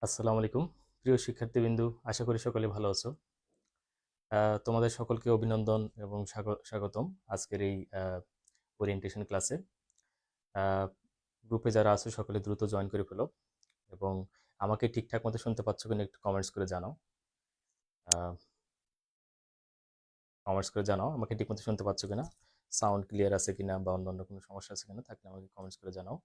আসসালামু আলাইকুম প্রিয় শিক্ষার্থীবৃন্দু, আশা করি সকলে ভালো আছো। তোমাদের সকলকে অভিনন্দন এবং স্বাগতম আজকের এই ওরিয়েন্টেশন ক্লাসে। গ্রুপে যারা আছো সকলে দ্রুত জয়েন করে ফেলো এবং আমাকে ঠিকঠাক মতো শুনতে পাচ্ছ কিনা একটু কমেন্টস করে জানাও আমাকে ঠিক মতো শুনতে পাচ্ছ কিনা, সাউন্ড ক্লিয়ার আছে কিনা বা অন্যান্য কোনো সমস্যা আছে কিনা, থাকলে আমাকে কমেন্টস করে জানাও।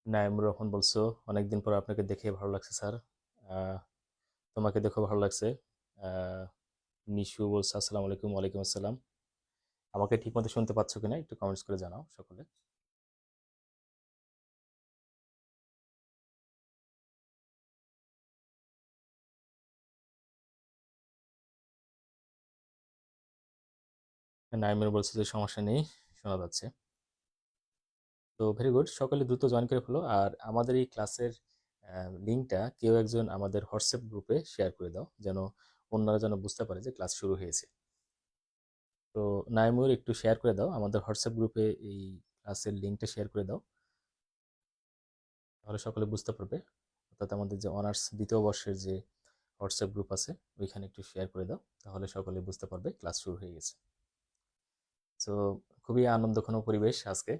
নাইমুর রহমান বলছো, অনেকদিন পর আপনাকে দেখে ভালো লাগছে স্যার। আহ, তোমাকে দেখো ভালো লাগছে। আহ, নিশু বলছে আসসালামু আলাইকুম। ওয়ালাইকুম আসসালাম। আমাকে ঠিক মতো শুনতে পাচ্ছ কিনা একটু কমেন্টস করে জানাও সকলে। নাইমের বলছে যে সমস্যা নেই, শোনা যাচ্ছে। তো ভেরি গুড, সকলে দ্রুত জয়েন করে ফেলো। আর আমাদের এই ক্লাসের লিঙ্কটা কেউ একজন আমাদের হোয়াটসঅ্যাপ গ্রুপে শেয়ার করে দাও, যেন অন্যরা যেন বুঝতে পারে যে ক্লাস শুরু হয়েছে। তো নাইমুর একটু শেয়ার করে দাও আমাদের হোয়াটসঅ্যাপ গ্রুপে, এই ক্লাসের লিঙ্কটা শেয়ার করে দাও, তাহলে সকলে বুঝতে পারবে। অর্থাৎ আমাদের যে অনার্স দ্বিতীয় বর্ষের যে হোয়াটসঅ্যাপ গ্রুপ আছে ওইখানে একটু শেয়ার করে দাও, তাহলে সকলে বুঝতে পারবে ক্লাস শুরু হয়ে গেছে। তো খুবই আনন্দঘন পরিবেশ আজকে।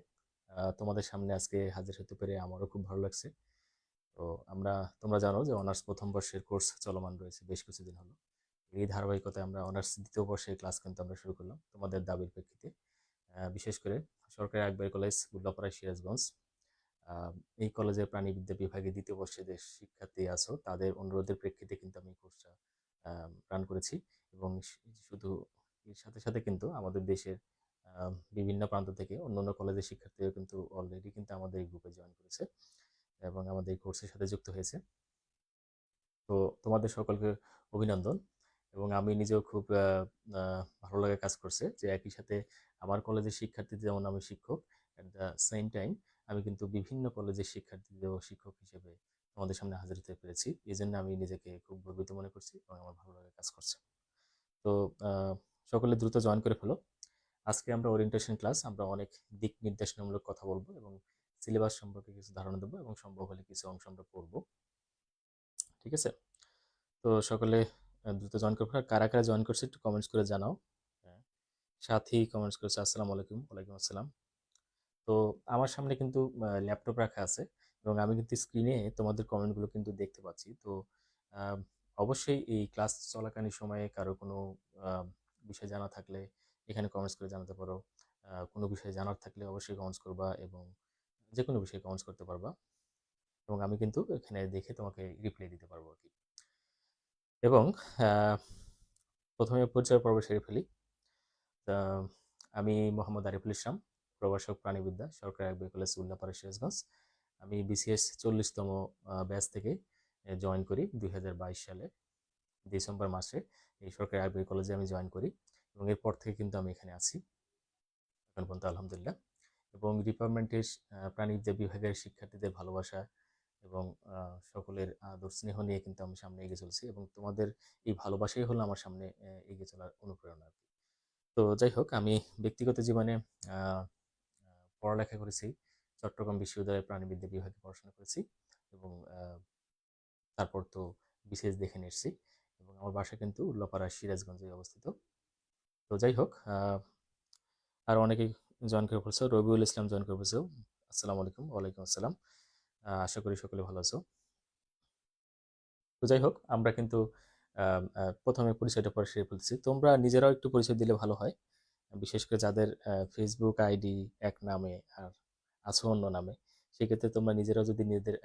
তোমাদের সামনে আজকে হাজির হতে পেরে আমারও খুব ভালো লাগছে। তো আমরা, তোমরা জানো যে অনার্স প্রথম বর্ষের কোর্স চলমান রয়েছে বেশ কিছুদিন হলো। এই ধারাবাহিকতায় আমরা অনার্স দ্বিতীয় বর্ষের ক্লাস কিন্তু আমরা শুরু করলাম তোমাদের দাবির প্রেক্ষিতে। বিশেষ করে সরকারি আকবর কলেজ উল্লাপাড়া সিরাজগঞ্জ, আহ, এই কলেজের প্রাণীবিদ্যা বিভাগে দ্বিতীয় বর্ষে যে শিক্ষার্থী আছো তাদের অনুরোধের প্রেক্ষিতে কিন্তু আমি কোর্সটা রান করেছি। এবং শুধু এর সাথে সাথে কিন্তু আমাদের দেশের বিভিন্ন প্রান্ত থেকে অন্যান্য কলেজের শিক্ষার্থীরা কিন্তু অলরেডি কিন্তু আমাদের এই গ্রুপে জয়েন করেছে এবং আমাদের এই কোর্সের সাথে যুক্ত হয়েছে। তো তোমাদের সকলকে অভিনন্দন। এবং আমি নিজেও খুব ভালো লাগে কাজ করছে যে একই সাথে আমার কলেজের শিক্ষার্থীদের যেমন আমি শিক্ষক, অ্যাট দ্য সেম টাইম আমি কিন্তু বিভিন্ন কলেজের শিক্ষার্থীদেরও শিক্ষক হিসেবে তোমাদের সামনে হাজির হতে পেরেছি। এই জন্য আমি নিজেকে খুব গর্বিত মনে করছি এবং আমার ভালো লাগে কাজ করছে। তো আহ, সকলে দ্রুত জয়েন করে ফেলো। আজকে আমরা ওরিয়েন্টেশন ক্লাস, আমরা অনেক দিক নির্দেশনামূলক কথা বলবো এবং সিলেবাস সম্পর্কে কিছু ধারণা দেবো এবং সম্ভব হলে কিছু অংশ আমরা পড়বো। ঠিক আছে? তো সকলে দ্রুত জয়েন করে ফেলো। আর কারা কারা জয়েন করছে একটু কমেন্টস করে জানাও। হ্যাঁ, সাথী কমেন্টস করেছে আসসালামু আলাইকুম। ওয়ালাইকুম আসসালাম। তো আমার সামনে কিন্তু ল্যাপটপ রাখা আছে এবং আমি কিন্তু স্ক্রিনে তোমাদের কমেন্টগুলো কিন্তু দেখতে পাচ্ছি। তো আহ, অবশ্যই এই ক্লাস চলাকালীন সময়ে কারো কোনো আহ, বিষয় জানা থাকলে এখানে কমেন্টস করে জানাতে পারো। কোনো বিষয় জানার থাকলে অবশ্যই কমেন্টস করবা এবং যে কোনো বিষয়ে কমেন্টস করতে পারবা এবং আমি কিন্তু এখানে দেখে তোমাকে রিপ্লাই দিতে পারবো আর কি। এবং আহ, প্রথমে পরিচয় পর্ব সেরে ফেলি। তা আমি মোহাম্মদ আরিফুল ইসলাম, প্রভাষক প্রাণীবিদ্যা, সরকারি আকবর কলেজ উল্লাপাড়া সিরাজগঞ্জ। আমি বিসিএস 40তম ব্যাচ থেকে জয়েন করি 2022 সালে ডিসেম্বর মাসে। এই সরকারি আকবর কলেজে আমি জয়েন করি এবং এরপর থেকে কিন্তু আমি এখানে আছি এখন পর্যন্ত আলহামদুলিল্লাহ। এবং ডিপার্টমেন্টের প্রাণীবিদ্যা বিভাগের শিক্ষার্থীদের ভালোবাসা এবং সকলের আদর স্নেহ নিয়ে কিন্তু আমি সামনে এগিয়ে চলছি এবং তোমাদের এই ভালোবাসাই হলো আমার সামনে এগিয়ে চলার অনুপ্রেরণা। তো যাই হোক, আমি ব্যক্তিগত জীবনে আহ, পড়ালেখা করেছি চট্টগ্রাম বিশ্ববিদ্যালয়ের প্রাণীবিদ্যা বিভাগে পড়াশোনা করেছি এবং তারপর তো বিসিএস দেখে নিয়েছি এবং আমার বাসা কিন্তু উল্লাপাড়া সিরাজগঞ্জে অবস্থিত। তো যাই হোক, আর অনেকেই জয়েন করে পড়ছো। রবিউল ইসলাম জয়েন করে পড়ছো। আসসালামু আলাইকুম। ওয়ালাইকুম আসসালাম। আশা করি সকলে ভালো আছো। তো যাই হোক, আমরা কিন্তু প্রথমে পরিচয়টা পরে সেরে ফেলছি, তোমরা নিজেরাও একটু পরিচয় দিলে ভালো হয়। বিশেষ করে যাদের ফেসবুক আইডি এক নামে আর আছো অন্য নামে, সেক্ষেত্রে তোমরা নিজেরাও যদি নিজেদের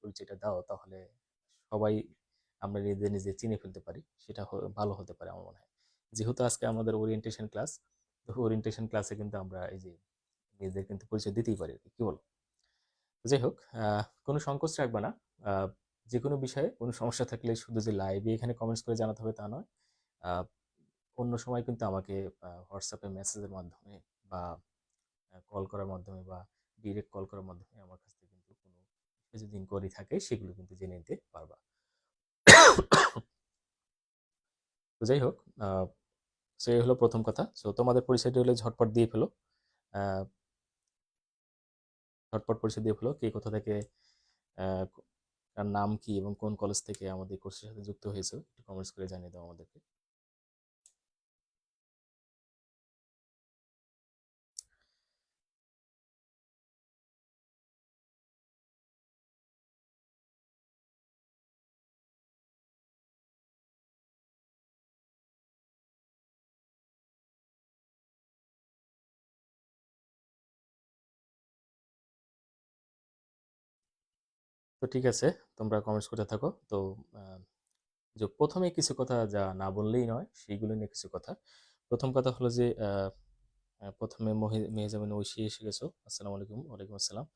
পরিচয়টা দাও তাহলে সবাই আমরা নিজেদের নিজে চিনে ফেলতে পারি, সেটা ভালো হতে পারে আমার মনে হয়। যেহেতু আজকে আমাদের ওরিয়েন্টেশন ক্লাস, তো ওরিয়েন্টেশন ক্লাসে কিন্তু আমরা এই যে নিজেদের কিন্তু পরিচয় দিতেই পারি, কি বল? যাই হোক, কোনো সংকোচ রাখবে না। আহ, যে কোনো বিষয়ে কোনো সমস্যা থাকলে শুধু যে লাইভে এখানে কমেন্টস করে জানাতে হবে তা নয়। আহ, অন্য সময় কিন্তু আমাকে হোয়াটসঅ্যাপে মেসেজের মাধ্যমে বা কল করার মাধ্যমে বা ডিরেক্ট কল করার মাধ্যমে আমার কাছ থেকে কিন্তু কোনো বিষয়ে যদি ইনকোয়ারি থাকে সেগুলো কিন্তু জেনে নিতে পারবা। তো যাই হোক, সো এই হলো প্রথম কথা। সো তোমাদের পরিচয়টা হলে ঝটপট দিয়ে ফেলো। আহ, ঝটপট পরিচয় দিয়ে ফেলো, কে কোথা থেকে, আহ, কার নাম কি এবং কোন কলেজ থেকে আমাদের কোর্সের সাথে যুক্ত হয়েছে, একটু কমেন্টস করে জানিয়ে দাও আমাদেরকে। তো ঠিক আছে, তোমরা কমেন্টস করতে থাকো। তো আহ, যে প্রথমে কিছু কথা যা না বললেই নয়, সেইগুলো নিয়ে কিছু কথা। প্রথম কথা হলো যে প্রথমে মেহজাবিন ঐশী এসে গেছো। আসসালামু আলাইকুম। ওয়ালাইকুম আসসালাম।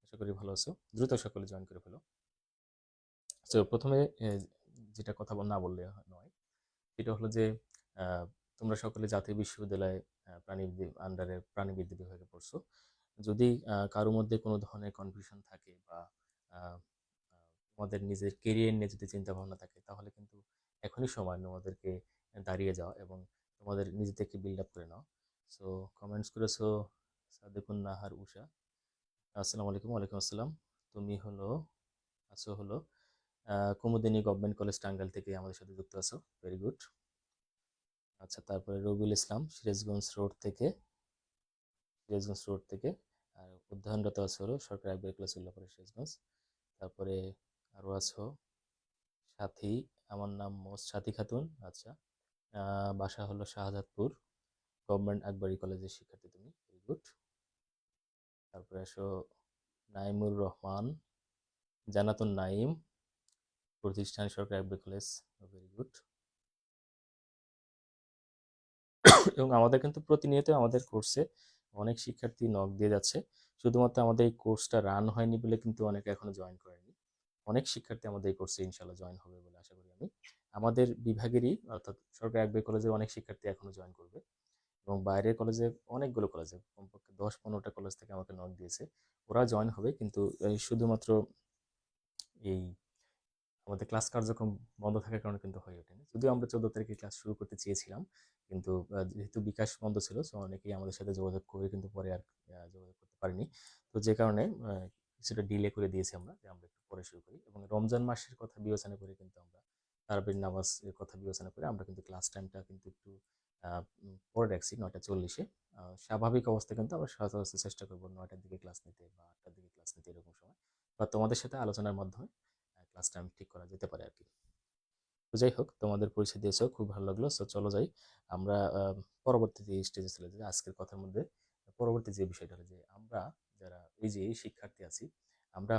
আশা করি ভালো আছো। দ্রুত সকলে জয়েন করে ফেলো। তো প্রথমে যেটা কথা না বললে নয়, সেটা হলো যে আহ, তোমরা সকলে জাতীয় বিশ্ববিদ্যালয়ে প্রাণীবিদ্যা আন্ডারে প্রাণীবিদ্যা বিভাগে পড়ছো। যদি কারোর মধ্যে কোনো ধরনের কনফিউশন থাকে বা আহ, তোমাদের নিজের কেরিয়ার নিয়ে যদি চিন্তা ভাবনা থাকে, তাহলে কিন্তু এখনই সময় তোমাদেরকে দাঁড়িয়ে যাও এবং তোমাদের নিজেদেরকে বিল্ড আপ করে নাও। সো কমেন্টস করেছো সাদেকুন নাহার উষা, আসসালামু আলাইকুম। ওয়ালাইকুম আসসালাম। তুমি হলো আছো হলো কুমুদিনী গভর্নমেন্ট কলেজ টাঙ্গাইল থেকে আমাদের সাথে যুক্ত আছো, ভেরি গুড। আচ্ছা, তারপরে রবিউল ইসলাম সিরাজগঞ্জ রোড থেকে আর অধ্যয়নরত আছে হলো সরকারি আইবিএ কলেজ উল্লাপাড়া সিরাজগঞ্জ। তারপরে আরও আছো সাথী, আমার নাম সাথী খাতুন। আচ্ছা, বাসা হলো শাহজাদপুর, গভর্নমেন্ট আকবরী কলেজের শিক্ষার্থী তুমি, ভেরি গুড। তারপরে আসো নাইমুর রহমান, জানাতুন নাইম, প্রতিষ্ঠান সরকারি আইবিএ কলেজ, ভেরি গুড। এবং আমাদের কিন্তু প্রতিনিয়ত আমাদের কোর্সে অনেক শিক্ষার্থী নক দিয়ে যাচ্ছে। শুধুমাত্র আমাদের এই কোর্সটা রান হয়নি বলে কিন্তু অনেকে এখনো জয়েন করেনি। অনেক শিক্ষার্থী আমাদের এই কোর্সে ইনশাল্লাহ জয়েন হবে বলে আশা করি আমি। আমাদের বিভাগেরই অর্থাৎ সরকারি আইবিএ কলেজের অনেক শিক্ষার্থী এখনো জয়েন করবে এবং বাইরের কলেজে অনেকগুলো কলেজে কমপক্ষে 10-15টা কলেজ থেকে আমাকে নক দিয়েছে, ওরা জয়েন হবে। কিন্তু এই শুধুমাত্র এই আমাদের ক্লাস কার্যক্রম বন্ধ থাকার কারণে কিন্তু হয়ে ওঠেনি। যদিও আমরা 14 তারিখে ক্লাস শুরু করতে চেয়েছিলাম, কিন্তু যেহেতু বিকাশ বন্ধ ছিল, সো অনেকেই আমাদের সাথে যোগাযোগ করে কিন্তু পরে আর যোগাযোগ করতে পারিনি। তো যে কারণে কিছুটা ডিলে করে দিয়েছি আমরা, যে আমরা একটু পরে শুরু করি। এবং রমজান মাসের কথা বিবেচনা করে কিন্তু আমরা তারাবির নামাজ এর কথা বিবেচনা করে আমরা কিন্তু ক্লাস টাইমটা কিন্তু একটু পরে রাখছি 9টা 40-এ। স্বাভাবিক অবস্থা কিন্তু আমরা সচরাচর চেষ্টা করবো 9টার দিকে ক্লাস নিতে বা 8টার দিকে ক্লাস নিতে, এরকম সময় বা তোমাদের সাথে আলোচনার মাধ্যমে ক্লাস টাইম ঠিক করা যেতে পারে আর কি। তো যাই হোক, তোমাদের পরিচয় দিয়েছো, খুব ভালো লাগলো। সো চলো যাই আমরা পরবর্তী যে স্টেজে চলে যাই আজকের কথার মধ্যে। পরবর্তী যে বিষয়টা হলো যে আমরা যারা এই যে শিক্ষার্থী আছি, আমরা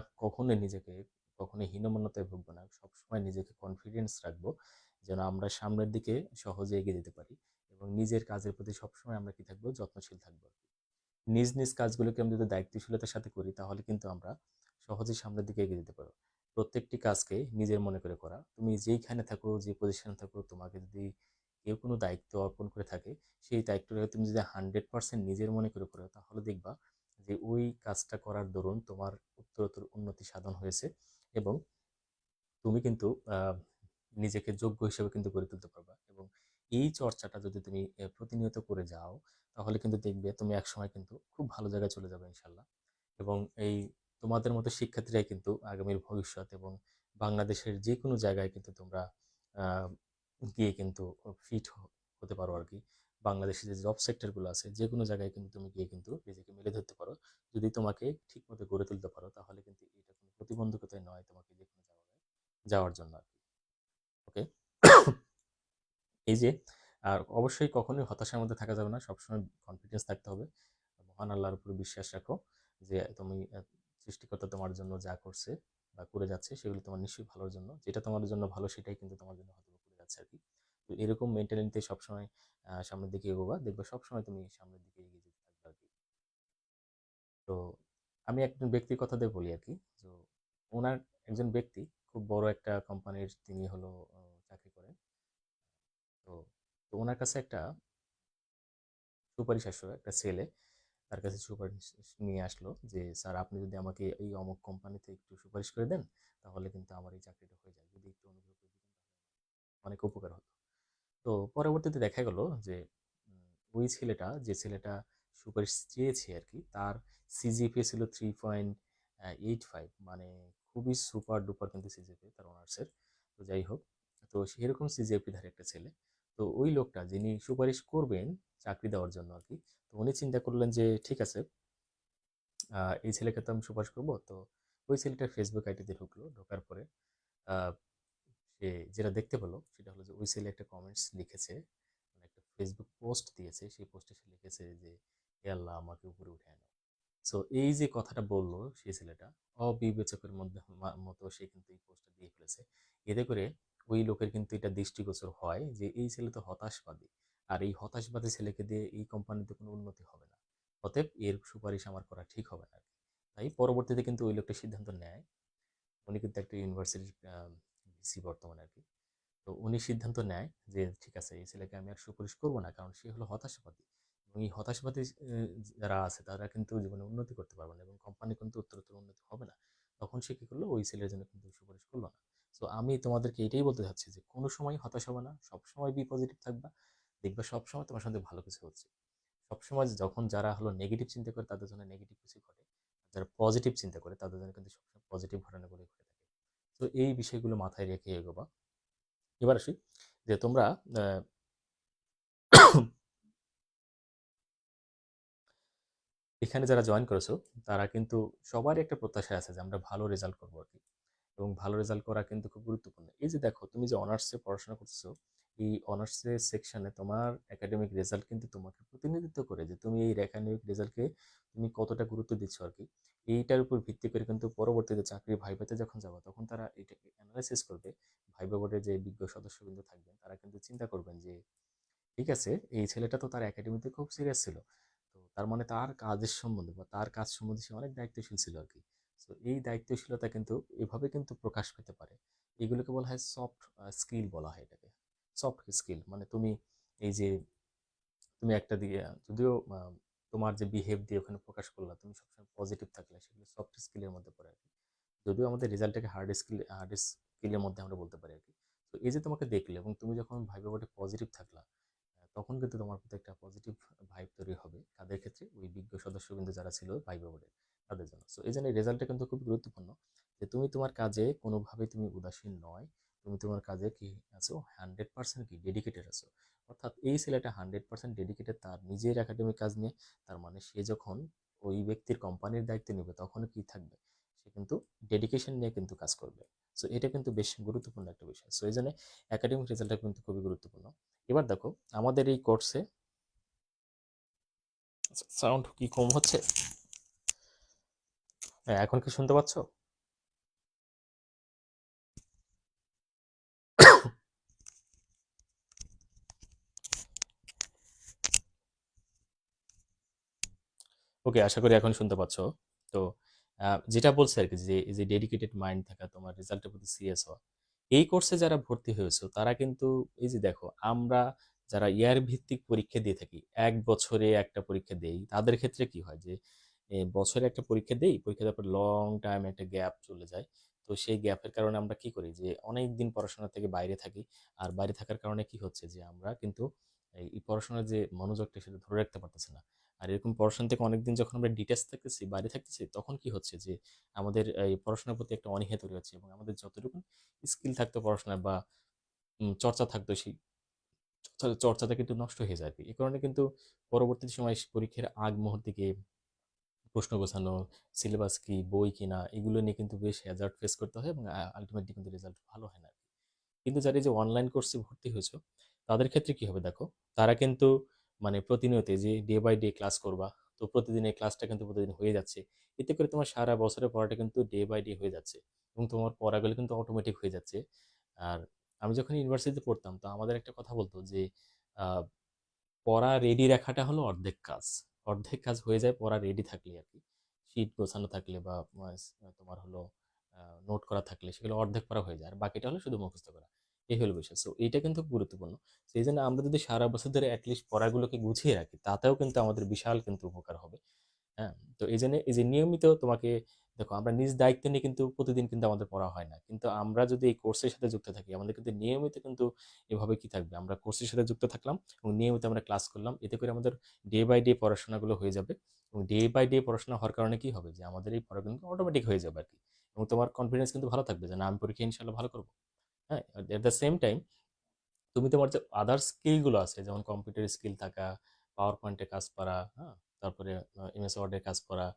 কখনোই হীনমন্যতায় ভুগবো না। সবসময় নিজেকে কনফিডেন্স রাখবো, যেন আমরা সামনের দিকে সহজে এগিয়ে যেতে পারি এবং নিজের কাজের প্রতি সবসময় আমরা কি থাকবো, যত্নশীল থাকবো। নিজ নিজ কাজগুলোকে আমরা যদি দায়িত্বশীলতার সাথে করি, তাহলে কিন্তু আমরা সহজেই সামনের দিকে এগিয়ে যেতে পারবো। প্রত্যেকটি কাজকে নিজের মনে করে করা। তুমি যেইখানে থাকো, যে পজিশনে থাকো, তোমাকে যদি কেউ কোনো দায়িত্ব অর্পণ করে থাকে, সেই দায়িত্বটাকে তুমি যদি 100% নিজের মনে করে করো, তাহলে দেখবা যে ওই কাজটা করার দরুন তোমার উত্তরোত্তর উন্নতি সাধন হয়েছে এবং তুমি কিন্তু নিজেকে যোগ্য হিসেবে কিন্তু গড়ে তুলতে পারবা। এবং এই চর্চাটা যদি তুমি প্রতিনিয়ত করে যাও, তাহলে কিন্তু দেখবে তুমি একসময় কিন্তু খুব ভালো জায়গায় চলে যাবে ইনশাল্লাহ। এবং এই তোমাদের মতো শিক্ষার্থীরাই কিন্তু আগামীর ভবিষ্যৎ। এবং বাংলাদেশের যে কোনো জায়গায় কিন্তু তোমরা আহ, গিয়ে কিন্তু ফিট হতে পারো আর কি। বাংলাদেশের যে জব সেক্টরগুলো আছে, যে কোনো জায়গায় কিন্তু তুমি গিয়ে কিন্তু নিজেকে মেলে ধরতে পারো। যদি তোমাকে ঠিক মতো গড়ে তুলতে পারো, তাহলে কিন্তু এটা কোনো প্রতিবন্ধকতাই নয় তোমাকে যে কোনো জায়গায় যাওয়ার জন্য আর কি। ওকে। এই যে, আর অবশ্যই কখনোই হতাশার মধ্যে থাকা যাবে না, সবসময় কনফিডেন্স থাকতে হবে। মহান আল্লাহর উপরে বিশ্বাস রাখো যে তুমি সৃষ্টিকর্তা তোমার জন্য যা করছে বা করে যাচ্ছে, সেগুলো তোমার নিশ্চয়ই ভালোর জন্য। যেটা তোমার জন্য ভালো, সেটাই কিন্তু তোমার জন্য হয়তো করে যাচ্ছে আর কি। তো এরকম মেন্টালিটিতে সবসময় সামনের দিকে এগোবা, দেখবে সবসময় তুমি সামনের দিকে এগিয়ে যেতে থাকবে আর কি। তো আমি একজন ব্যক্তির কথা দিয়ে বলি আর কি। তো ওনার একজন ব্যক্তি, খুব বড় একটা কোম্পানির তিনি হলো চাকরি করেন। তো তো ওনার কাছে একটা সুপারিশ আসলো, একটা ছেলে তার কাছে সুপারিশ নিয়ে আসলো যে, স্যার আপনি যদি আমাকে এই অমুক কোম্পানিতে একটু সুপারিশ করে দেন, তাহলে কিন্তু আমার এই চাকরিটা হয়ে যায়। যদি একটু অনুগ্রহ করে দিতেন, তাহলে অনেক উপকার হতো। তো পরবর্তীতে দেখা গেল যে ওই ছেলেটা, যে ছেলেটা সুপারিশ চেয়েছে আর কি, তার সিজিপিএ ছিল 3.85, মানে খুবই সুপার ডুপার কিন্তু সিজিপিএ তার অনার্সের। তো যাই হোক, তো সেরকম সিজিপিএ ধারে একটা ছেলে। তো ওই লোকটা যিনি সুপারিশ করবেন চাকরি দেওয়ার জন্য আর কি, তো উনি চিন্তা করলেন যে ঠিক আছে, এই ছেলেকে তো আমি সুপারিশ করবো। তো ওই ছেলেটার ফেসবুক আইডিতে ঢুকলো, ঢোকার পরে আহ, সে যেটা দেখতে পেলো সেটা হলো যে ওই ছেলে একটা কমেন্টস লিখেছে, মানে একটা ফেসবুক পোস্ট দিয়েছে। সেই পোস্টে সে লিখেছে যে হে আল্লাহ আমাকে উপরে উঠে আনো। সো এই যে কথাটা বললো সেই ছেলেটা, অবিবেচকের মধ্যে মতো সে কিন্তু এই পোস্টটা দিয়ে ফেলেছে। এতে করে ওই লোকের কিন্তু এটা দৃষ্টিগোচর হয় যে এই ছেলে তো হতাশবাদী, আর এই হতাশবাদী ছেলেকে দিয়ে এই কোম্পানিতে কোনো উন্নতি হবে না, অতএব এর সুপারিশ আমার করা ঠিক হবে না। তাই পরবর্তীতে কিন্তু ওই লোকটা সিদ্ধান্ত নেয়। উনি কিন্তু একটা ইউনিভার্সিটির ভিসি বর্তমানে আর কি। তো উনি সিদ্ধান্ত নেয় যে ঠিক আছে, এই ছেলেকে আমি আর সুপারিশ করবো না, কারণ সে হলো হতাশাবাদী। এবং এই হতাশাবাদী যারা আছে তারা কিন্তু জীবনে উন্নতি করতে পারবে না এবং কোম্পানি কিন্তু উত্তরোত্তর উন্নতি হবে না। তখন সে কি করলো, ওই ছেলের জন্য কিন্তু সুপারিশ করলো না। তো আমি তোমাদেরকে এটাই বলতে চাচ্ছি যে কোনো সময় হতাশ হবে না, সবসময় বি পজিটিভ থাকবা, দেখবা সবসময় তোমার সাথে ভালো কিছু হচ্ছে। সবসময় যখন যারা হলো নেগেটিভ চিন্তা করে তাদের জন্য নেগেটিভ কিছু ঘটে, যারা পজিটিভ চিন্তা করে তাদের জন্য কিন্তু সবসময় পজিটিভ ঘটনাগুলো ঘটে থাকে। তো এই বিষয়গুলো মাথায় রেখে এগোবা। এবার আসি যে তোমরা আহ, এখানে যারা জয়েন করেছো তারা কিন্তু সবারই একটা প্রত্যাশা আছে যে আমরা ভালো রেজাল্ট করবো আর কি। এবং ভালো রেজাল্ট করা কিন্তু খুব গুরুত্বপূর্ণ। এই যে দেখো, তুমি যে অনার্সে পড়াশোনা করছো, এই অনার্সের সেকশনে তোমার একাডেমিক রেজাল্ট কিন্তু তোমাকে প্রতিনিধিত্ব করে যে তুমি এই একাডেমিক রেজাল্টকে তুমি কতটা গুরুত্ব দিচ্ছ আর কি। এইটার উপর ভিত্তি করে কিন্তু পরবর্তীতে চাকরি ভাইভাতে যখন যাবো তখন তারা এটাকে অ্যানালাইসিস করবে। ভাইবা বোর্ডের যে বিজ্ঞ সদস্য কিন্তু থাকবেন তারা কিন্তু চিন্তা করবেন যে ঠিক আছে, এই ছেলেটা তো তার একাডেমিতে খুব সিরিয়াস ছিল, তো তার মানে তার কাজের সম্বন্ধে বা তার কাজ সম্বন্ধে সে অনেক দায়িত্বশীল ছিল আর কি। তো এই দায়িত্বশীলতা কিন্তু এভাবে কিন্তু প্রকাশ পেতে পারে। এগুলোকে বলা হয় সফট স্কিল, বলা হয় এটাকে সফট স্কিল। মানে তুমি এই যে তুমি একটা দিয়ে যদিও তোমার যে বিহেভ দিয়ে ওখানে প্রকাশ করলা, তুমি সবসময় পজিটিভ থাকলে, সেগুলো সফট স্কিলের মধ্যে পড়ে আর কি। যদিও আমাদের রেজাল্টটাকে হার্ড স্কিলের মধ্যে আমরা বলতে পারি আর কি। তো এই যে তোমাকে দেখলে এবং তুমি যখন ভাইবা বোর্ডে পজিটিভ থাকলা, তখন কিন্তু তোমার প্রতি একটা পজিটিভ ভাইব তৈরি হবে। কাদের ক্ষেত্রে? ওই বিজ্ঞ সদস্য কিন্তু যারা ছিল ভাইবা বোর্ডে, তাদের জন্য। সো এই জন্য রেজাল্টটা কিন্তু খুব গুরুত্বপূর্ণ যে তুমি তোমার কাজে কোনোভাবে তুমি উদাসীন নয়, তুমি তোমার কাজে কি আছো, 100% কি ডেডিকেটেড আছো। অর্থাৎ এই ছেলেটা 100% ডেডিকেটেড তার নিজের একাডেমিক কাজ নিয়ে। তার মানে সে যখন ওই ব্যক্তির কোম্পানির দায়িত্ব নেবে তখন কি থাকবে, সে কিন্তু ডেডিকেশন নিয়ে কিন্তু কাজ করবে। সো এটা কিন্তু বেশ গুরুত্বপূর্ণ একটা বিষয়। সো এই জন্য একাডেমিক রেজাল্টটা কিন্তু খুবই গুরুত্বপূর্ণ। এবার দেখো আমাদের এই কোর্সে সাউন্ড কি কম হচ্ছে? হ্যাঁ, এখন কি শুনতে পাচ্ছ? ওকে, আশা করি এখন শুনতে পাচ্ছ। তো যেটা বলছে আর কি, যে এই যে ডেডিকেটেড মাইন্ড থাকা, তোমার রেজাল্টের প্রতি সিরিয়াস হওয়া, এই কোর্সে যারা ভর্তি হয়েছে তারা কিন্তু এই যে দেখো, আমরা যারা ইয়ার ভিত্তিক পরীক্ষা দিয়ে থাকি, এক বছরে একটা পরীক্ষা দেই, তাদের ক্ষেত্রে কি হয় যে বছরে একটা পরীক্ষা দেই, পরীক্ষা দেওয়ার পর লং টাইম একটা গ্যাপ চলে যায়। তো সেই গ্যাপের কারণে আমরা কি করি যে অনেক দিন পড়াশোনা থেকে বাইরে থাকি। আর বাইরে থাকার কারণে কি হচ্ছে যে আমরা কিন্তু এই পড়াশোনার যে মনোযোগটা সেটা ধরে রাখতে পারতেছি না। আর এরকম পড়াশোনা থেকে অনেকদিন যখন আমরা ডিটাচ থাকতেছি, বাইরে থাকতেছি, তখন কি হচ্ছে যে আমাদের এই পড়াশোনার প্রতি একটা অনীহা তৈরি হচ্ছে এবং আমাদের যতটুকু স্কিল থাকতো পড়াশোনায় বা চর্চা থাকতো, সেই চর্চাটা কিন্তু নষ্ট হয়ে যায়। এই কারণে কিন্তু পরবর্তী সময় পরীক্ষার আগ মুহূর্তে গিয়ে প্রশ্ন গোছানো, সিলেবাস কি, বই কিনা, এগুলো নিয়ে কিন্তু বেশ হ্যাজার্ড ফেস করতে হয় এবং আলটিমেটলি কিন্তু রেজাল্ট ভালো হয় না। কিন্তু যারা এই যে অনলাইন কোর্সে ভর্তি হয়েছে তাদের ক্ষেত্রে কি হবে দেখো, তারা কিন্তু মানে প্রতিনিয়ত যে ডে বাই ডে ক্লাস করবা, তো প্রতিদিন এই ক্লাসটা কিন্তু প্রতিদিন হয়ে যাচ্ছে। এতে করে তোমার সারা বছরের পড়াটা কিন্তু ডে বাই ডে হয়ে যাচ্ছে এবং তোমার পড়াগুলো কিন্তু অটোমেটিক হয়ে যাচ্ছে। আর আমি যখন ইউনিভার্সিটিতে পড়তাম তো আমাদের একটা কথা বলতো যে আহ, পড়া রেডি রাখাটা হলো অর্ধেক কাজ। অর্ধেক কাজ হয়ে যায় পড়া রেডি থাকলে আর কি। শিট গোছানো থাকলে বা তোমার হলো নোট করা থাকলে সেগুলো অর্ধেক পড়া হয়ে যায়, আর বাকিটা হলো শুধু মুখস্থ করা। এই হলো বিষয়। সো এইটা কিন্তু গুরুত্বপূর্ণ। সেই জন্য আমরা যদি সারা বছর ধরে অ্যাটলিস্ট পড়াগুলোকে গুছিয়ে রাখি তাতেও কিন্তু আমাদের বিশাল কিন্তু উপকার হবে। হ্যাঁ, তো এই জন্য এই যে নিয়মিত তোমাকে দেখো, আমরা নিজ দায়িত্ব নিয়ে কিন্তু প্রতিদিন কিন্তু আমাদের পড়া হয় না, কিন্তু আমরা যদি এই কোর্সের সাথে যুক্ত থাকি আমাদের কিন্তু নিয়মিত কিন্তু এভাবে কি থাকবে, আমরা কোর্সের সাথে যুক্ত থাকলাম এবং নিয়মিত আমরা ক্লাস করলাম, এতে করে আমাদের ডে বাই ডে পড়াশোনাগুলো হয়ে যাবে। এবং ডে বাই ডে পড়াশোনা হওয়ার কারণে কি হবে, যে আমাদের এই পড়া কিন্তু অটোমেটিক হয়ে যাবে আর কি। এবং তোমার কনফিডেন্স কিন্তু ভালো থাকবে যে না, আমি পরীক্ষা ইনশাল্লাহ ভালো করবো। হ্যাঁ, এট দ্য সেম টাইম তুমি তোমার যে আদার স্কিলগুলো আছে, যেমন কম্পিউটার স্কিল থাকা, পাওয়ার পয়েন্টে কাজ করা, হ্যাঁ, তারপরে এমএস ওয়ার্ডে কাজ করা,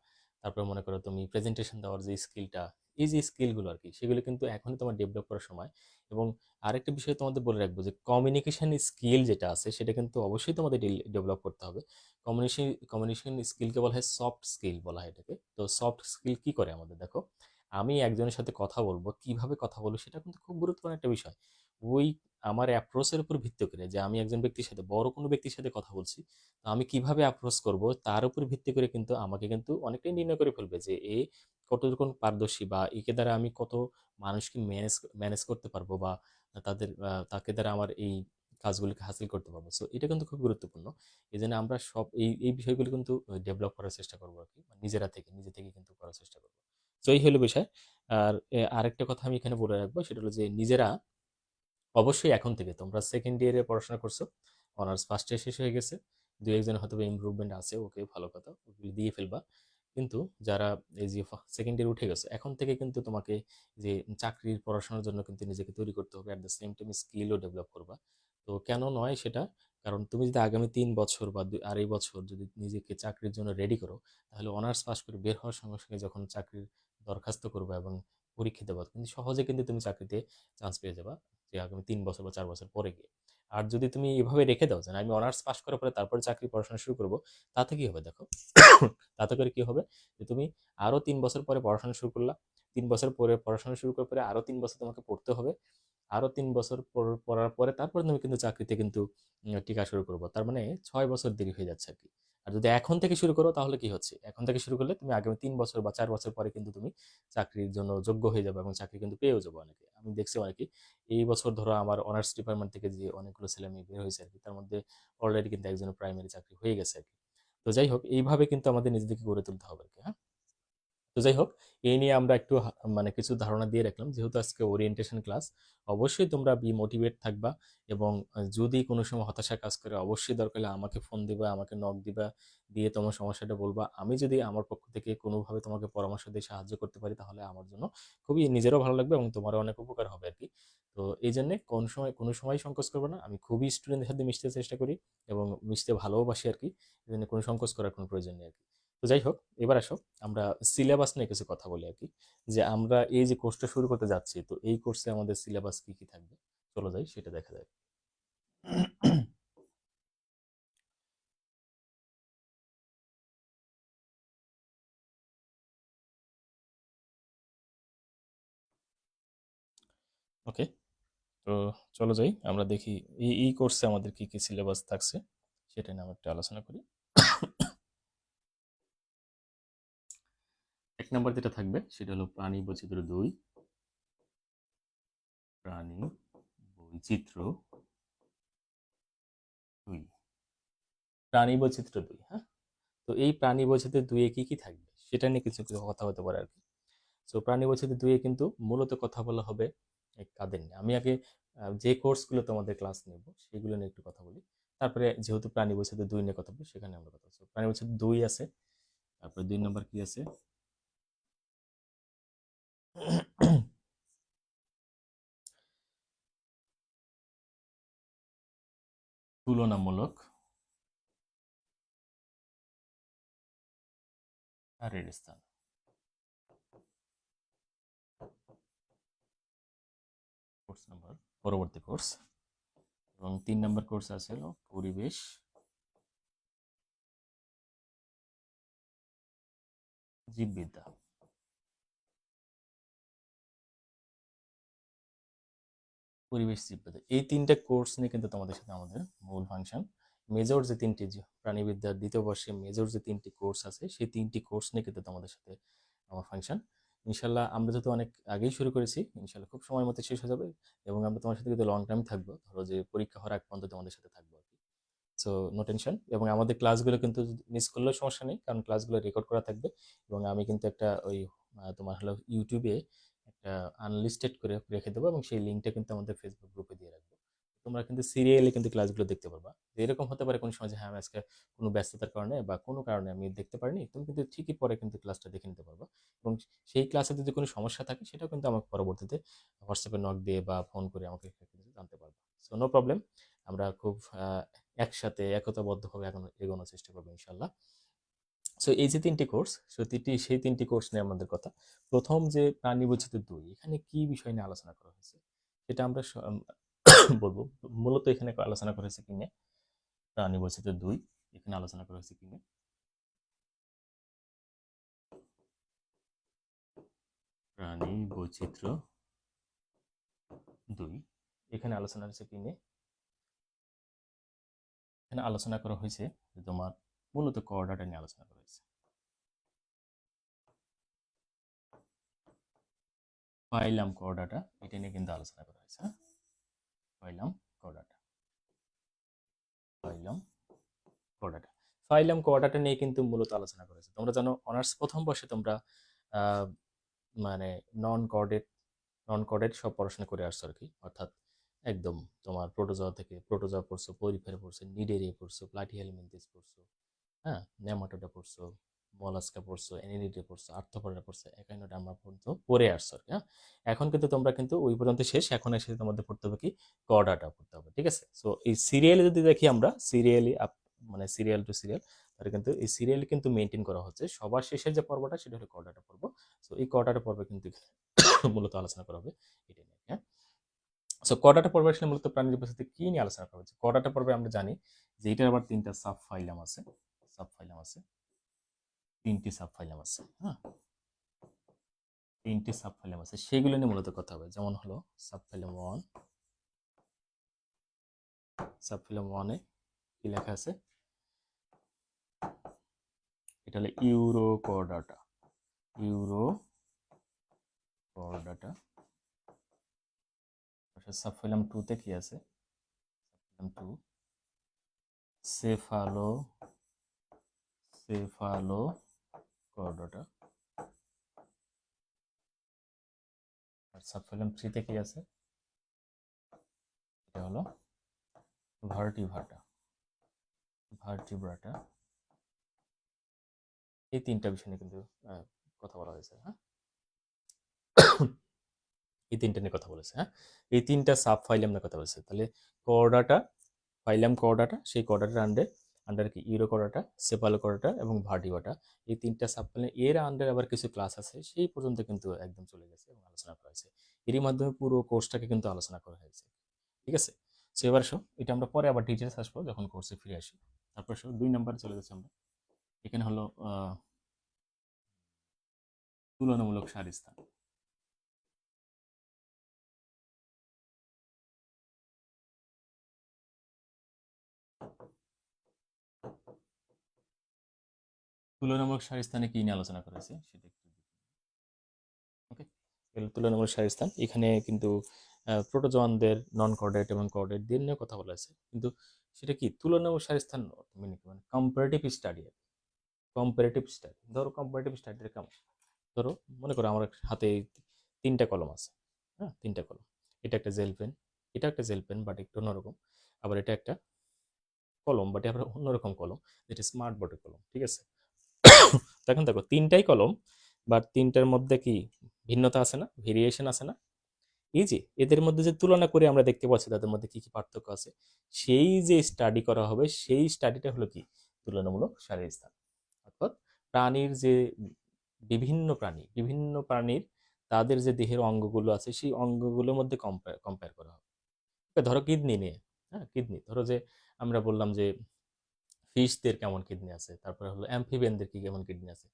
তারপরে মনে করো তুমি প্রেজেন্টেশন দেওয়ার যে স্কিলটা, এই যে স্কিলগুলো আর কি, সেগুলো কিন্তু এখনই তোমার ডেভেলপ করার সময়। এবং আরেকটা বিষয় তোমাদের বলে রাখবো, যে কমিউনিকেশন স্কিল যেটা আছে সেটা কিন্তু অবশ্যই তোমাদের ডেভেলপ করতে হবে। কমিউনিকেশন স্কিলকে বলা হয় সফট স্কিল বলা হয় এটাকে। তো সফট স্কিল কি করে আমাদের, দেখো, আমি একজনের সাথে কথা বলবো, কিভাবে কথা বলবো সেটা কিন্তু খুব গুরুত্বপূর্ণ একটা বিষয়। ওই আমার অ্যাপ্রোচের উপর ভিত্তি করে, যে আমি একজন ব্যক্তির সাথে, বড় কোনো ব্যক্তির সাথে কথা বলছি, তো আমি কিভাবে অ্যাপ্রোচ করব তার উপর ভিত্তি করে কিন্তু আমাকে কিন্তু অনেকটাই নির্ণয় করে ফেলবে যে এ কতটুকু পারদর্শী, বা একে দ্বারা আমি কত মানুষকে ম্যানেজ ম্যানেজ করতে পারবো, বা তাকে দ্বারা আমার এই কাজগুলিকে হাসিল করতে পারবো। সো এটা কিন্তু খুব গুরুত্বপূর্ণ। এই জন্য আমরা সব এই বিষয়গুলো কিন্তু ডেভেলপ করার চেষ্টা করবো আর কি, নিজে থেকে কিন্তু করার চেষ্টা করবো। তো এই হলো বিষয়। আর আরেকটা কথা আমি এখানে বলে রাখবো, সেটা হলো যে নিজেরা অবশ্যই এখন থেকে, তোমরা সেকেন্ড ইয়ারে পড়াশোনা করছো, অনার্স ফার্স্ট ইয়ার শেষ হয়ে গেছে, দু একজন হয়তো ইমপ্রুভমেন্ট আছে, ওকে, ভালো কথা, ওগুলো দিয়ে ফেলবা। কিন্তু যারা এই যে সেকেন্ড ইয়ার উঠে গেছে, এখন থেকে কিন্তু তোমাকে যে চাকরির পড়াশোনার জন্য কিন্তু নিজেকে তৈরি করতে হবে, অ্যাট দ্য সেম টাইম স্কিলও ডেভেলপ করবা। তো কেন নয় সেটা, কারণ তুমি যদি আগামী 3 বছর বা 2.5 বছর যদি নিজেকে চাকরির জন্য রেডি করো, তাহলে অনার্স পাস করে বের হওয়ার সঙ্গে সঙ্গে যখন চাকরির দরখাস্ত করবা এবং পরীক্ষা দেবা, কিন্তু সহজে কিন্তু তুমি চাকরিতে চান্স পেয়ে যাবা, যে আগামী 3 বছর বা 4 বছর পরে গিয়ে। আর যদি তুমি এভাবে রেখে দাও যে না, আমি অনার্স পাস করার পরে তারপরে চাকরি পড়াশোনা শুরু করবো, তাতে কি হবে দেখো, তাতে করে কি হবে, যে তুমি আরো 3 বছর পরে পড়াশোনা শুরু করলা, 3 বছর পরে পড়াশোনা শুরু করার পরে আরো 3 বছর তোমাকে পড়তে হবে, আরো 3 বছর পড়ার পরে তারপরে তুমি কিন্তু চাকরিতে কিন্তু টিকা শুরু করবো, তার মানে 6 বছর দেরি হয়ে যাচ্ছে আর কি। আর যদি এখন থেকে শুরু করো তাহলে কি হচ্ছে, এখন থেকে শুরু করলে তুমি আগামী 3 বছর বা 4 বছর পরে কিন্তু তুমি চাকরির জন্য যোগ্য হয়ে যাবে, এবং চাকরি কিন্তু পেয়েও যাবো অনেকে, আমি দেখছি অনেকে। এই বছর ধরো আমার অনার্স ডিপার্টমেন্ট থেকে যে অনেকগুলো ছেলে মেয়ে বের হয়েছে আর কি, তার মধ্যে অলরেডি কিন্তু একজনের প্রাইমারি চাকরি হয়ে গেছে আর কি। তো যাই হোক, এইভাবে কিন্তু আমাদের নিজেদেরকে গড়ে তুলতে হবে আর কি। হ্যাঁ, তো যাই হোক, এই নিয়ে আমরা একটু মানে কিছু ধারণা দিয়ে রাখলাম, যেহেতু আজকে ওরিয়েন্টেশন ক্লাস। অবশ্যই তোমরা বি মোটিভেট থাকবা, এবং যদি কোনো সময় হতাশা কাজ করে অবশ্যই দরকার হলে আমাকে ফোন দিবা, আমাকে নক দিবা, দিয়ে তোমার সমস্যাটা বলবা। আমি যদি আমার পক্ষ থেকে কোনোভাবে তোমাকে পরামর্শ দিয়ে সাহায্য করতে পারি, তাহলে আমার জন্য খুবই নিজেরও ভালো লাগবে এবং তোমারও অনেক উপকার হবে আর কি। তো এই জন্যে কোনো সময় সংকোচ করবো না, আমি খুবই স্টুডেন্টের সাথে মিশতে চেষ্টা করি এবং মিশতে ভালোবাসি আর কি। এই জন্য কোনো সংকোচ করার কোনো প্রয়োজন নেই আর কি। তো যাই হোক, এবার আসো আমরা সিলেবাস নিয়ে কিছু কথা বলি আর কি, যে আমরা এই যে কোর্সটা শুরু করতে যাচ্ছি, তো এই কোর্সে আমাদের সিলেবাস কি কি থাকবে, চলো যাই সেটা দেখা যায়। ওকে, তো চলো যাই আমরা দেখি এই কোর্সে আমাদের কি কি সিলেবাস থাকছে, সেটা নিয়ে আমরা একটু আলোচনা করি। 1 নম্বর যেটা থাকবে সেটা হলো প্রাণী বৈচিত্র্য 2। প্রাণী বৈচিত্র্য 2, প্রাণী বৈচিত্র্য 2। হ্যাঁ, তো এই প্রাণী বৈচিত্র্য 2-এ কি কি থাকবে সেটা নিয়ে কিছু কিছু কথা হতে পারে আর কি। সো প্রাণী বৈচিত্র্য 2-এ কিন্তু মূলত কথা বলা হবে কাদের নিয়ে। আমি আগে যে কোর্সগুলো তোমাদের ক্লাস নেব সেগুলো নিয়ে একটু কথা বলি, তারপরে যেহেতু প্রাণী বৈচিত্র্য 2 নিয়ে কথা বলি সেখানে আমরা কথা বলছি। প্রাণী বৈচিত্র্য 2 আছে, তারপরে 2 নম্বর কি আছে, তুলনামূলক হারের স্থান। কোর্স নাম্বার, পরবর্তী কোর্স। এবং 3 নম্বর কোর্স আছে হলো পরিবেশ জীববিদ্যা। পরিবেশ জীববিদ্যা, এই 3টে কোর্স নিয়ে কিন্তু তোমাদের সাথে আমাদের মূল ফাংশন। মেজর যে 3টি প্রাণীবিদ্যার 2য় বর্ষে মেজর যে 3টি কোর্স আছে, সেই 3টি কোর্স নিয়ে কিন্তু তোমাদের সাথে আমার ফাংশন। ইনশাল্লাহ আমরা যেহেতু অনেক আগেই শুরু করেছি, ইনশাল্লাহ খুব সময় মতো শেষ হয়ে যাবে, এবং আমরা তোমার সাথে কিন্তু লং টাইম থাকবো, ধরো যে পরীক্ষা হওয়ার আগ পর্যন্ত তোমাদের সাথে থাকবো আর কি। So no tension. এবং আমাদের ক্লাসগুলো কিন্তু মিস করলেও সমস্যা নেই, কারণ ক্লাসগুলো রেকর্ড করা থাকবে। এবং আমি কিন্তু একটা ওই তোমার হলো ইউটিউবে একটা আনলিস্টেড করে রেখে দেবো, এবং সেই লিঙ্কটা কিন্তু আমাদের ফেসবুক গ্রুপে দিয়ে রাখবো। তোমরা কিন্তু সিরিয়ালি কিন্তু ক্লাসগুলো দেখতে পারবা। তো এরকম হতে পারে কোনো সময় যে হ্যাঁ আমি আজকে কোনো ব্যস্ততার কারণে বা কোনো কারণে আমি দেখতে পারিনি, তুমি কিন্তু ঠিকই পরে কিন্তু ক্লাসটা দেখে নিতে পারবা। এবং সেই ক্লাসে যদি কোনো সমস্যা থাকে সেটাও কিন্তু আমাকে পরবর্তীতে হোয়াটসঅ্যাপে নক দিয়ে বা ফোন করে আমাকে কিন্তু জানতে পারবা। So no problem. আমরা খুব একসাথে একতাবদ্ধভাবে এখন এগোনোর চেষ্টা করবো ইনশাল্লাহ। সো এই যে ৩টি কোর্স, সেই ৩টি কোর্স নিয়ে আমাদের কথা। প্রথম যে প্রাণী বৈচিত্র্য ২, এখানে কি বিষয় নিয়ে আলোচনা করা হয়েছে সেটা আমরা বলবো। মূলত এখানে আলোচনা করা হয়েছে কি নিয়ে? প্রাণী বৈচিত্র্য ২ এখানে আলোচনা করা হয়েছে কি নিয়ে? প্রাণী বৈচিত্র্য ২ এখানে আলোচনা হয়েছে কি নিয়ে? এখানে আলোচনা করা হয়েছে যে তোমার মূলত কোঅর্ডিনেটর নিয়ে আলোচনা করা হয়েছে। ফাইলাম কোঅর্ডিনেটর এটা নিয়ে কিন্তু আলোচনা করা হয়েছে। হ্যাঁ, ফাইলাম কোঅর্ডিনেটর, ফাইলাম কোঅর্ডিনেটর, ফাইলাম কোঅর্ডিনেটর নিয়ে কিন্তু মূলত আলোচনা করেছে। তোমরা জানো অনার্স প্রথম বর্ষে তোমরা আহ, মানে নন কোডেড সব পড়াশোনা করে আসছো আর কি। অর্থাৎ একদম তোমার প্রোটোজোয়া থেকে প্রোটোজোয়া পড়ছো, পরিফেরা পড়ছো, নিডেরিয়া পড়ছো, প্লাটিহেলমিনথেস পড়ছো, হ্যাঁ, নেমাটোডা পড়ছো, মলাস্কা পড়ছো, অ্যানিলিডে পড়ছো, আর্থ্রোপোডা পড়ছো, একাইনোডার্মা পর্যন্ত পড়ে আসছো আর কি। হ্যাঁ, এখন কিন্তু তোমরা কিন্তু ওই পর্যন্ত শেষ, এখন এসে তোমাদের পড়তে হবে কি কর্ডাটা পড়তে হবে, ঠিক আছে? সো এই সিরিয়ালে যদি দেখি আমরা সিরিয়ালি মানে সিরিয়াল টু সিরিয়াল, তাহলে কিন্তু এই সিরিয়াল কিন্তু মেনটেন করা হচ্ছে। সবার শেষের যে পর্বটা সেটা হলো কর্ডাটা পর্ব। সো এই কর্ডাটা পর্বে কিন্তু মূলত আলোচনা করা হবে এটা নিয়ে। হ্যাঁ, সো কর্ডাটা পর্বে আসলে মূলত প্রাণীর উপস্থিতি কি নিয়ে আলোচনা করা হচ্ছে? কর্ডাটা পর্বে আমরা জানি যে এটার আবার 3টা সাব ফাইলাম আছে, সাব ফাইলাম আছে, 3টি সাব ফাইলাম আছে। হ্যাঁ, 3টি সাব ফাইলাম আছে, সেগুলো নিয়ে মূলত কথা হবে। যেমন হলো সাব ফাইলাম 1, সাব ফাইলাম 1-এ কি লেখা আছে? এটা হলো ইউরোকর্ডাটা, ইউরোকর্ডাটা। সাব ফাইলাম 2-তে কি আছে? Sub ফাইলাম 2 cephalo, Cephalochordata. আর সাব ফাইলাম 3-তে কি আছে? এটা হলো ভার্টিভাটা, ভার্টিব্রাটা। এই 3টা বিষয় নিয়ে কিন্তু কথা বলা হয়েছে। হ্যাঁ, এই 3টা নিয়ে কথা বলেছে। হ্যাঁ, এই 3টা সাব ফাইলাম নিয়ে কথা বলেছে। তাহলে কর্ডাটা, ফাইলাম কর্ডাটা, সেই কর্ডাটার আন্ডার কি ইউরোকর্ডাটা, সেফালোকর্ডাটা এবং ভার্টিব্রাটা। এই 3টা সাব ফাইলাম এর আন্ডারে আবার কিছু ক্লাস আছে, সেই পর্যন্ত কিন্তু একদম চলে গেছে এবং আলোচনা করা হয়েছে। এরই মাধ্যমে পুরো কোর্সটাকে কিন্তু আলোচনা করা হয়েছে, ঠিক আছে? সো এবার আসো, এটা আমরা পরে আবার ডিটেলস আসবো যখন কোর্সে ফিরে আসি। তারপর আসো 2 নাম্বারে চলে যাচ্ছি আমরা। এখানে হলো তুলনামূলক সার স্থান। তুলনামূলক সার স্থানে কি নিয়ে আলোচনা করেছে সেটা একটু ওকে। তুলনামূলক সার স্থান এখানে কিন্তু প্রোটোজোয়ানদের নন কোঅর্ডিনেট এবং কোঅর্ডিনেটদের নিয়ে কথা বলা আছে, কিন্তু সেটা কি তুলনামূলক সার স্থান মানে কি, মানে কম্পারেটিভ স্টাডি। কম্পারেটিভ স্টাডি, ধরো কম্পারেটিভ স্টাডিটা কেমন? ধরো মনে করো আমার হাতে 3টা কলম আছে। হ্যাঁ, 3টা কলম। এটা একটা জেল পেন, এটা একটা জেল পেন বাট একটু অন্যরকম। আবার এটা একটা কলম বাট আবার অন্যরকম কলম, যেটা স্মার্ট বোর্ডের কলম, ঠিক আছে? তখন দেখো 3টাই কলম, বাট 3টার মধ্যে কি ভিন্নতা আছে না, ভেরিয়েশন আছে না? এই যে এদের মধ্যে যে তুলনা করে আমরা দেখতে পাচ্ছি তাদের মধ্যে কি কি পার্থক্য আছে, সেই যে স্টাডি করা হবে সেই স্টাডিটা হলো কি তুলনামূলক সারের স্থান। অর্থাৎ প্রাণীর যে বিভিন্ন প্রাণীর তাদের যে দেহের অঙ্গগুলো আছে সেই অঙ্গগুলোর মধ্যে কম্পেয়ার করা হবে। ধরো কিডনি নিয়ে, হ্যাঁ কিডনি ধরো যে আমরা বললাম যে ফিশদের কেমন কিডনি আছে, তারপরে হলো অ্যাম্ফিবিয়ানদের কি কেমন কিডনি আছে,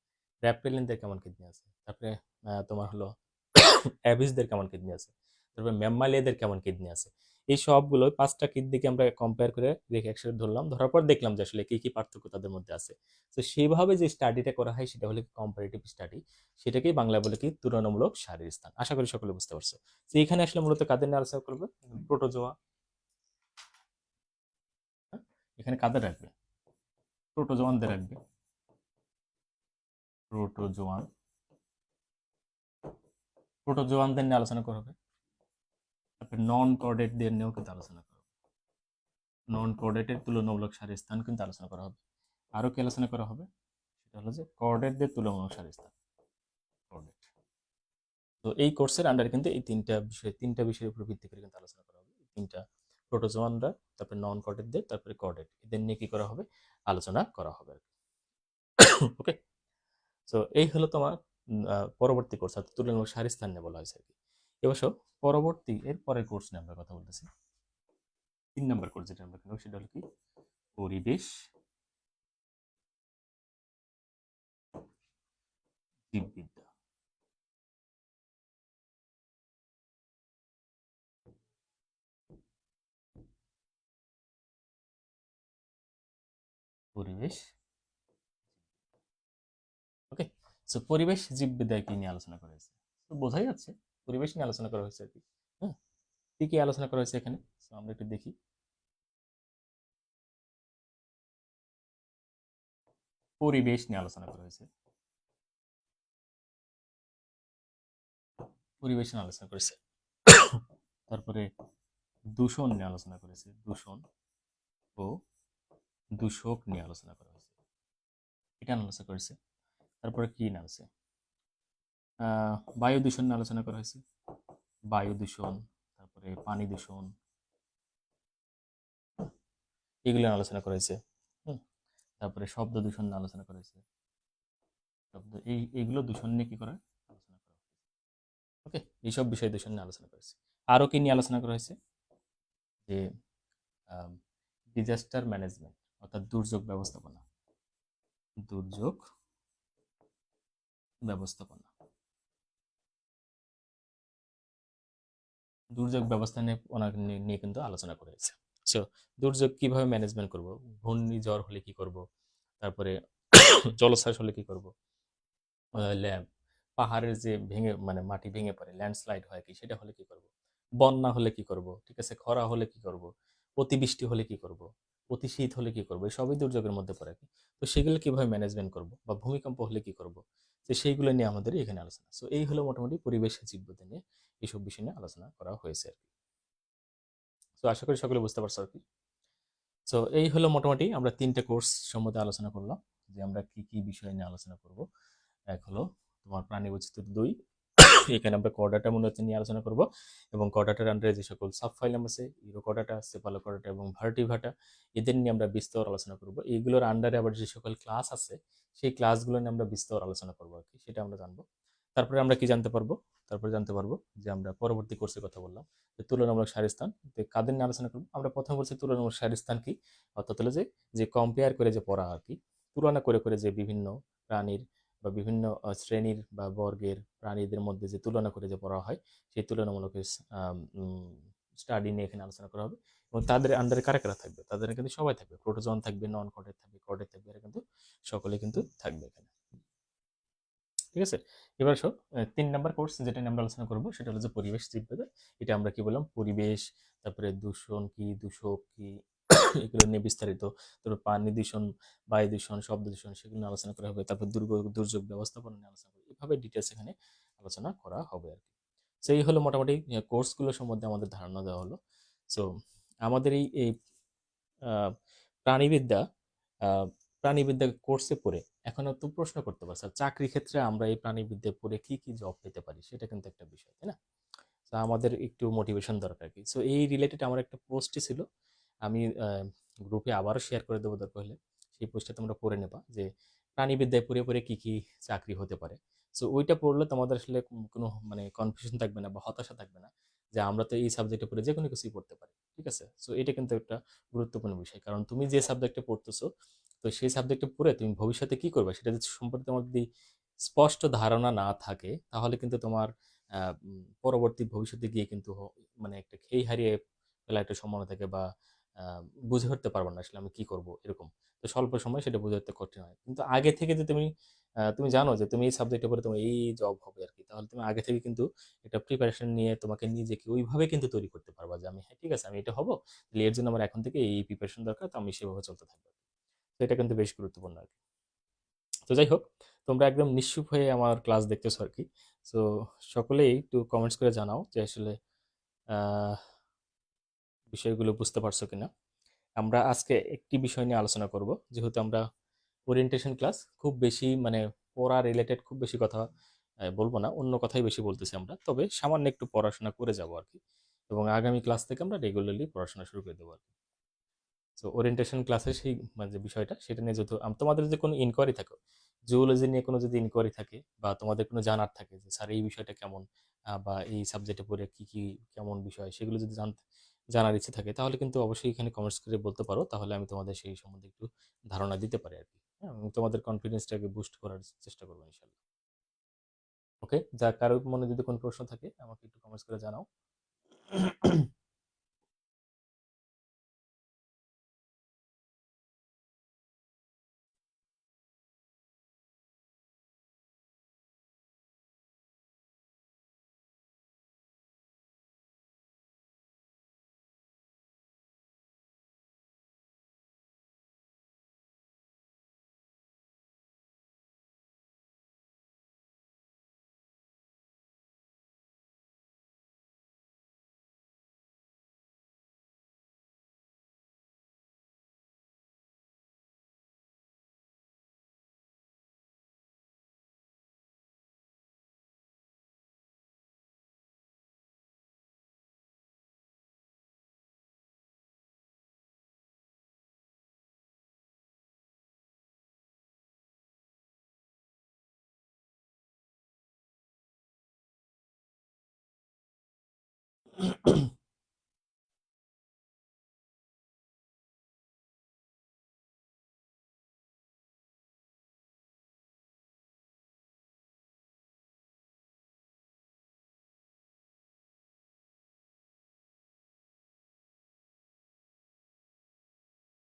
র্যাপটেলিয়ানদের কেমন কিডনি আছে, তারপরে তোমার হলো অ্যাবিসদের কেমন কিডনি আছে, তারপরে ম্যামালিয়াদের কেমন কিডনি আছে। এই সবগুলো 5টা কিডনিকে আমরা কম্পেয়ার করে রেখে একসাথে ধরলাম, ধরার পর দেখলাম যে আসলে কি কি পার্থক্য তাদের মধ্যে আছে। তো সেইভাবে যে স্টাডিটা করা হয় সেটা হলো কম্পারেটিভ স্টাডি, সেটাকেই বাংলা বলে কি তুলনামূলক সারের স্থান। আশা করি সকলে বুঝতে পারছো। তো এখানে আসলে মূলত কাদের নিয়ে আলোচনা করবো? প্রোটোজোয়া। এখানে কাদের রাখবে? প্রোটোজোয়ানদের রাখবে। প্রোটোজোয়ান প্রোটোজোয়ানদের নিয়ে আলোচনা করা হবে। তারপরে নন কর্ডেটদের নিয়েও কিন্তু আলোচনা করা হবে। নন কর্ডেটের তুলনামূলক সারির স্থান কিন্তু আলোচনা করা হবে। আরও কি আলোচনা করা হবে? সেটা হলো যে কর্ডেটদের তুলনামূলক সারির স্থান। কর্ডেট। তো এই কোর্সের আন্ডারে কিন্তু এই তিনটা বিষয়ের উপর ভিত্তি করে কিন্তু আলোচনা করা হবে। তিনটা প্রোটোজোয়ানরা, তারপরে নন কর্ডেটদের, তারপরে কর্ডেট, এদের নিয়ে কি করা হবে? আলোচনা করা হবে। ওকে, তো এই হলো তোমার পরবর্তী কোর্স, অর্থাৎ তুলনামূলক সারি স্থান নিয়ে বলা হয়েছে আর কি। এবার পরবর্তী এর পরের কোর্স নিয়ে আমরা কথা বলতেছি। 3 নম্বর কোর্স যেটা আমরা কিনব সেটা হলো কি? পরিবেশ জীববিদ্যা। পরিবেশ, ওকে। সো পরিবেশ জীববিদ্যায় কি নিয়ে আলোচনা করা হয়েছে? তো বোঝাই যাচ্ছে পরিবেশ নিয়ে আলোচনা করা হয়েছে আর কি। হ্যাঁ, কি কি আলোচনা করা হয়েছে এখানে? সো আমরা একটু দেখি। পরিবেশ নিয়ে আলোচনা করা হয়েছে। পরিবেশ নিয়ে আলোচনা করেছে। তারপরে দূষণ নিয়ে আলোচনা করেছে। দূষণ ও দূষক নিয়ে আলোচনা করা হয়েছে, এটা আলোচনা করেছে। তারপরে কি না আছে? বায়ু দূষণ নিয়ে আলোচনা করা হয়েছে। বায়ু দূষণ, তারপরে পানি দূষণ, এগুলো নিয়ে আলোচনা করা হয়েছে। তারপরে শব্দ দূষণ নিয়ে আলোচনা করা হয়েছে। শব্দ এইগুলো দূষণ নিয়ে কি করা আলোচনা করা হয়েছে। ওকে, এইসব বিষয় দূষণ নিয়ে আলোচনা করেছে। আরও কি নিয়ে আলোচনা করা হয়েছে? যে ডিজাস্টার ম্যানেজমেন্ট, অর্থাৎ দুর্যোগ ব্যবস্থাপনা। দুর্যোগ ব্যবস্থাপনা, দুর্যোগ ব্যবস্থা নিয়ে কিন্তু আলোচনা করেছে। সো দুর্যোগ কিভাবে ম্যানেজমেন্ট করব, ঘূর্ণিঝড় হলে কি করব, তারপরে জলোচ্ছ্বাস হলে কি করব, ল্যাব পাহাড়ের যে ভেঙে মানে মাটি ভেঙে পড়ে ল্যান্ডস্লাইড হয় কি, সেটা হলে কি করব, বন্যা হলে কি করব, ঠিক আছে, খরা হলে কি করব, অতিবৃষ্টি হলে কি করব, অতি শীত হলে কি করব, এই সবই দুর্যোগের মধ্যে পড়ে কি। তো সেগুলো কিভাবে ম্যানেজমেন্ট করব, বা ভূমিকম্প হলে কি করব, তো সেইগুলো নিয়ে আমাদের এখানে আলোচনা। সো এই হলো মোটামুটি পরিবেশ জীববিদ্যা নিয়ে এইসব বিষয় নিয়ে আলোচনা করা হয়েছে আর কি। তো আশা করি সকলে বুঝতে পারছো আর কি। সো এই হলো মোটামুটি আমরা 3টে কোর্স সম্বন্ধে আলোচনা করলাম, যে আমরা কি কি বিষয় নিয়ে আলোচনা করব। এক হলো তোমার প্রাণী বৈচিত্র্য 2, এখানে আমরা কর্ডাটা মনে হচ্ছে নিয়ে আলোচনা করব, এবং কর্ডাটার আন্ডারে যে সকল সাব ফাইলাম আছে, ইউরোকর্ডাটা, সেফালোকর্ডাটা এবং ভার্টিভাটা, এদের নিয়ে আমরা বিস্তর আলোচনা করব। এইগুলোর আন্ডারে আবার যে সকল ক্লাস আছে, সেই ক্লাসগুলো নিয়ে আমরা বিস্তর আলোচনা করবো আর কি, সেটা আমরা জানবো। তারপরে আমরা কি জানতে পারবো? তারপরে জানতে পারবো যে আমরা পরবর্তী কোর্সের কথা বললাম, যে তুলনামূলক সারি স্থান, কাদের নিয়ে আলোচনা করবো? আমরা প্রথম বলছি তুলনামূলক সারি স্থান কি, অর্থাৎ হলো যে যে কম্পেয়ার করে যে পড়া আর কি, তুলনা করে করে যে বিভিন্ন প্রাণীর বা বিভিন্ন শ্রেণীর বা বর্গের প্রাণীদের মধ্যে যে তুলনা করে যে পড়া হয়, সেই তুলনামূলক স্টাডি নিয়ে এখানে আলোচনা করা হবে। এবং তাদের আন্ডারে কারা কারা থাকবে? তাদের কিন্তু সবাই থাকবে, প্রোটোজোন থাকবে, নন কর্ডেট থাকবে, কর্ডেট থাকবে, এরা কিন্তু সকলে কিন্তু থাকবে এখানে। ঠিক আছে, এবার 3 নম্বর কোর্স যেটা নিয়ে আমরা আলোচনা করবো সেটা হলো যে পরিবেশ জীববিদ্যা। এটা আমরা কি বললাম? পরিবেশ, তারপরে দূষণ কি, দূষক কি, এগুলো নিয়ে বিস্তারিত। তারপর পানি দূষণ, বায়ু দূষণ, শব্দ দূষণ, সেগুলো নিয়ে আলোচনা করা হবে। তারপর দুর্যোগ ব্যবস্থাপনা নিয়ে আলোচনা করবে। এভাবে ডিটেলস এখানে আলোচনা করা হবে আর কি। সেই হলো মোটামুটি কোর্সগুলো সম্বন্ধে আমাদের ধারণা দেওয়া হলো। সো আমাদের এই প্রাণীবিদ্যা প্রাণীবিদ্যা কোর্সে পড়ে এখন তো প্রশ্ন করতে পারছে, চাকরি ক্ষেত্রে আমরা এই প্রাণীবিদ্যা পড়ে কি কি জব পেতে পারি, সেটা কিন্তু একটা বিষয়, তাই না? তো আমাদের একটু মোটিভেশন দরকার কি। সো এই রিলেটেড আমার একটা পোস্টই ছিল, আমি গ্রুপে আবারও শেয়ার করে দেবো দরকার হলে। সেই পোস্টটা তোমরা পড়ে নেবা, যে প্রাণীবিদ্যায় পড়ে পড়ে কি কি চাকরি হতে পারে। সো ওইটা পড়লে তোমাদের আসলে কোনো মানে কনফিউশন থাকবে না বা হতাশা থাকবে না, যে আমরা তো এই সাবজেক্টে পড়ে যে কোনো কিছুই পড়তে পারি। ঠিক আছে, সো এটা কিন্তু একটা গুরুত্বপূর্ণ বিষয়, কারণ তুমি যে সাবজেক্টে পড়তেছো, তো সেই সাবজেক্টে পড়ে তুমি ভবিষ্যতে কি করবে সেটা যদি সম্পর্কে তোমার যদি স্পষ্ট ধারণা না থাকে, তাহলে কিন্তু তোমার পরবর্তী ভবিষ্যতে গিয়ে কিন্তু মানে একটা খেই হারিয়ে ফেলা একটা সম্ভাবনা থাকে, বা আহ, বুঝে উঠতে পারবে না আসলে আমি কি করব এরকম। তো স্বল্প সময় সেটা বুঝে উঠতে কঠিন হয়, কিন্তু আগে থেকে যে তুমি জানো যে তুমি এই সাবজেক্টের উপরে তোমার এই জব হবে আর কি, তাহলে তুমি আগে থেকে কিন্তু একটা প্রিপারেশন নিয়ে তোমাকে নিজেকে ওইভাবে কিন্তু তৈরি করতে পারবা যে আমি হ্যাঁ ঠিক আছে আমি এটা হবো, তাহলে এর জন্য আমার এখন থেকে এই প্রিপারেশন দরকার, তো আমি সেভাবে চলতে থাকবো। তো এটা কিন্তু বেশ গুরুত্বপূর্ণ আর কি। তো যাই হোক, তোমরা একদম নিশ্চুপ হয়ে আমার ক্লাস দেখতেছো আর কি। তো সকলেই একটু কমেন্টস করে জানাও যে আসলে আহ, বিষয়গুলো বুঝতে পারছো কিনা। আমরা আজকে একটি বিষয় নিয়ে আলোচনা করব, যেহেতু আমরা ওরিয়েন্টেশন ক্লাস, খুব বেশি মানে পড়া রিলেটেড খুব বেশি কথা বলবো না, অন্য কথাই বেশি বলতেছি আমরা, তবে সামান্য একটু পড়াশোনা করে যাব আর কি। এবং আগামী ক্লাস থেকে আমরা রেগুলারলি পড়াশোনা শুরু করে দেবো আর কি। তো ওরিয়েন্টেশন ক্লাসের সেই মানে যে বিষয়টা সেটা নিয়ে যেহেতু তোমাদের যদি কোনো ইনকোয়ারি থাকে, জুওলজি নিয়ে কোনো যদি ইনকোয়ারি থাকে বা তোমাদের কোনো জানার থাকে যে স্যার এই বিষয়টা কেমন, বা এই সাবজেক্টে পড়ে কি কি কেমন বিষয়, সেগুলো যদি জানার ইচ্ছে থাকে তাহলে কিন্তু অবশ্যই এখানে কমেন্টস করে বলতে পারো, তাহলে আমি তোমাদের সেই সম্বন্ধে একটু ধারণা দিতে পারি আর কি। হ্যাঁ, এবং তোমাদের কনফিডেন্সটাকে বুস্ট করার চেষ্টা করবো ইনশাল্লাহ। ওকে, যা কারোর মনে যদি কোনো প্রশ্ন থাকে আমাকে একটু কমেন্টস করে জানাও।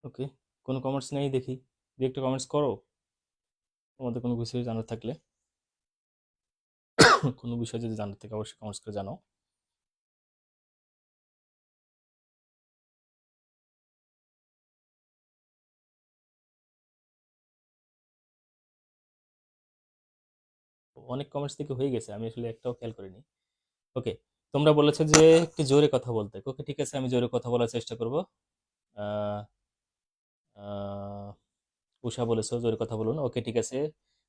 ওকে, কোনো কমেন্টস নেই দেখি, যদি একটু কমেন্টস করো তোমাদের কোনো কিছু জানার থাকলে। কোনো বিষয় যদি জানার থাকে অবশ্যই কমেন্টস করে জানাও। অনেক কমেন্টস থেকে হয়ে গেছে, আমি আসলে একটাও খেয়াল করিনি। ওকে, তোমরা বলেছো যে একটু জোরে কথা বলতে, ওকে ঠিক আছে আমি জোরে কথা বলার চেষ্টা করব। আহ, আহ, উষা বলেছো জোরে কথা বলুন, ওকে ঠিক আছে।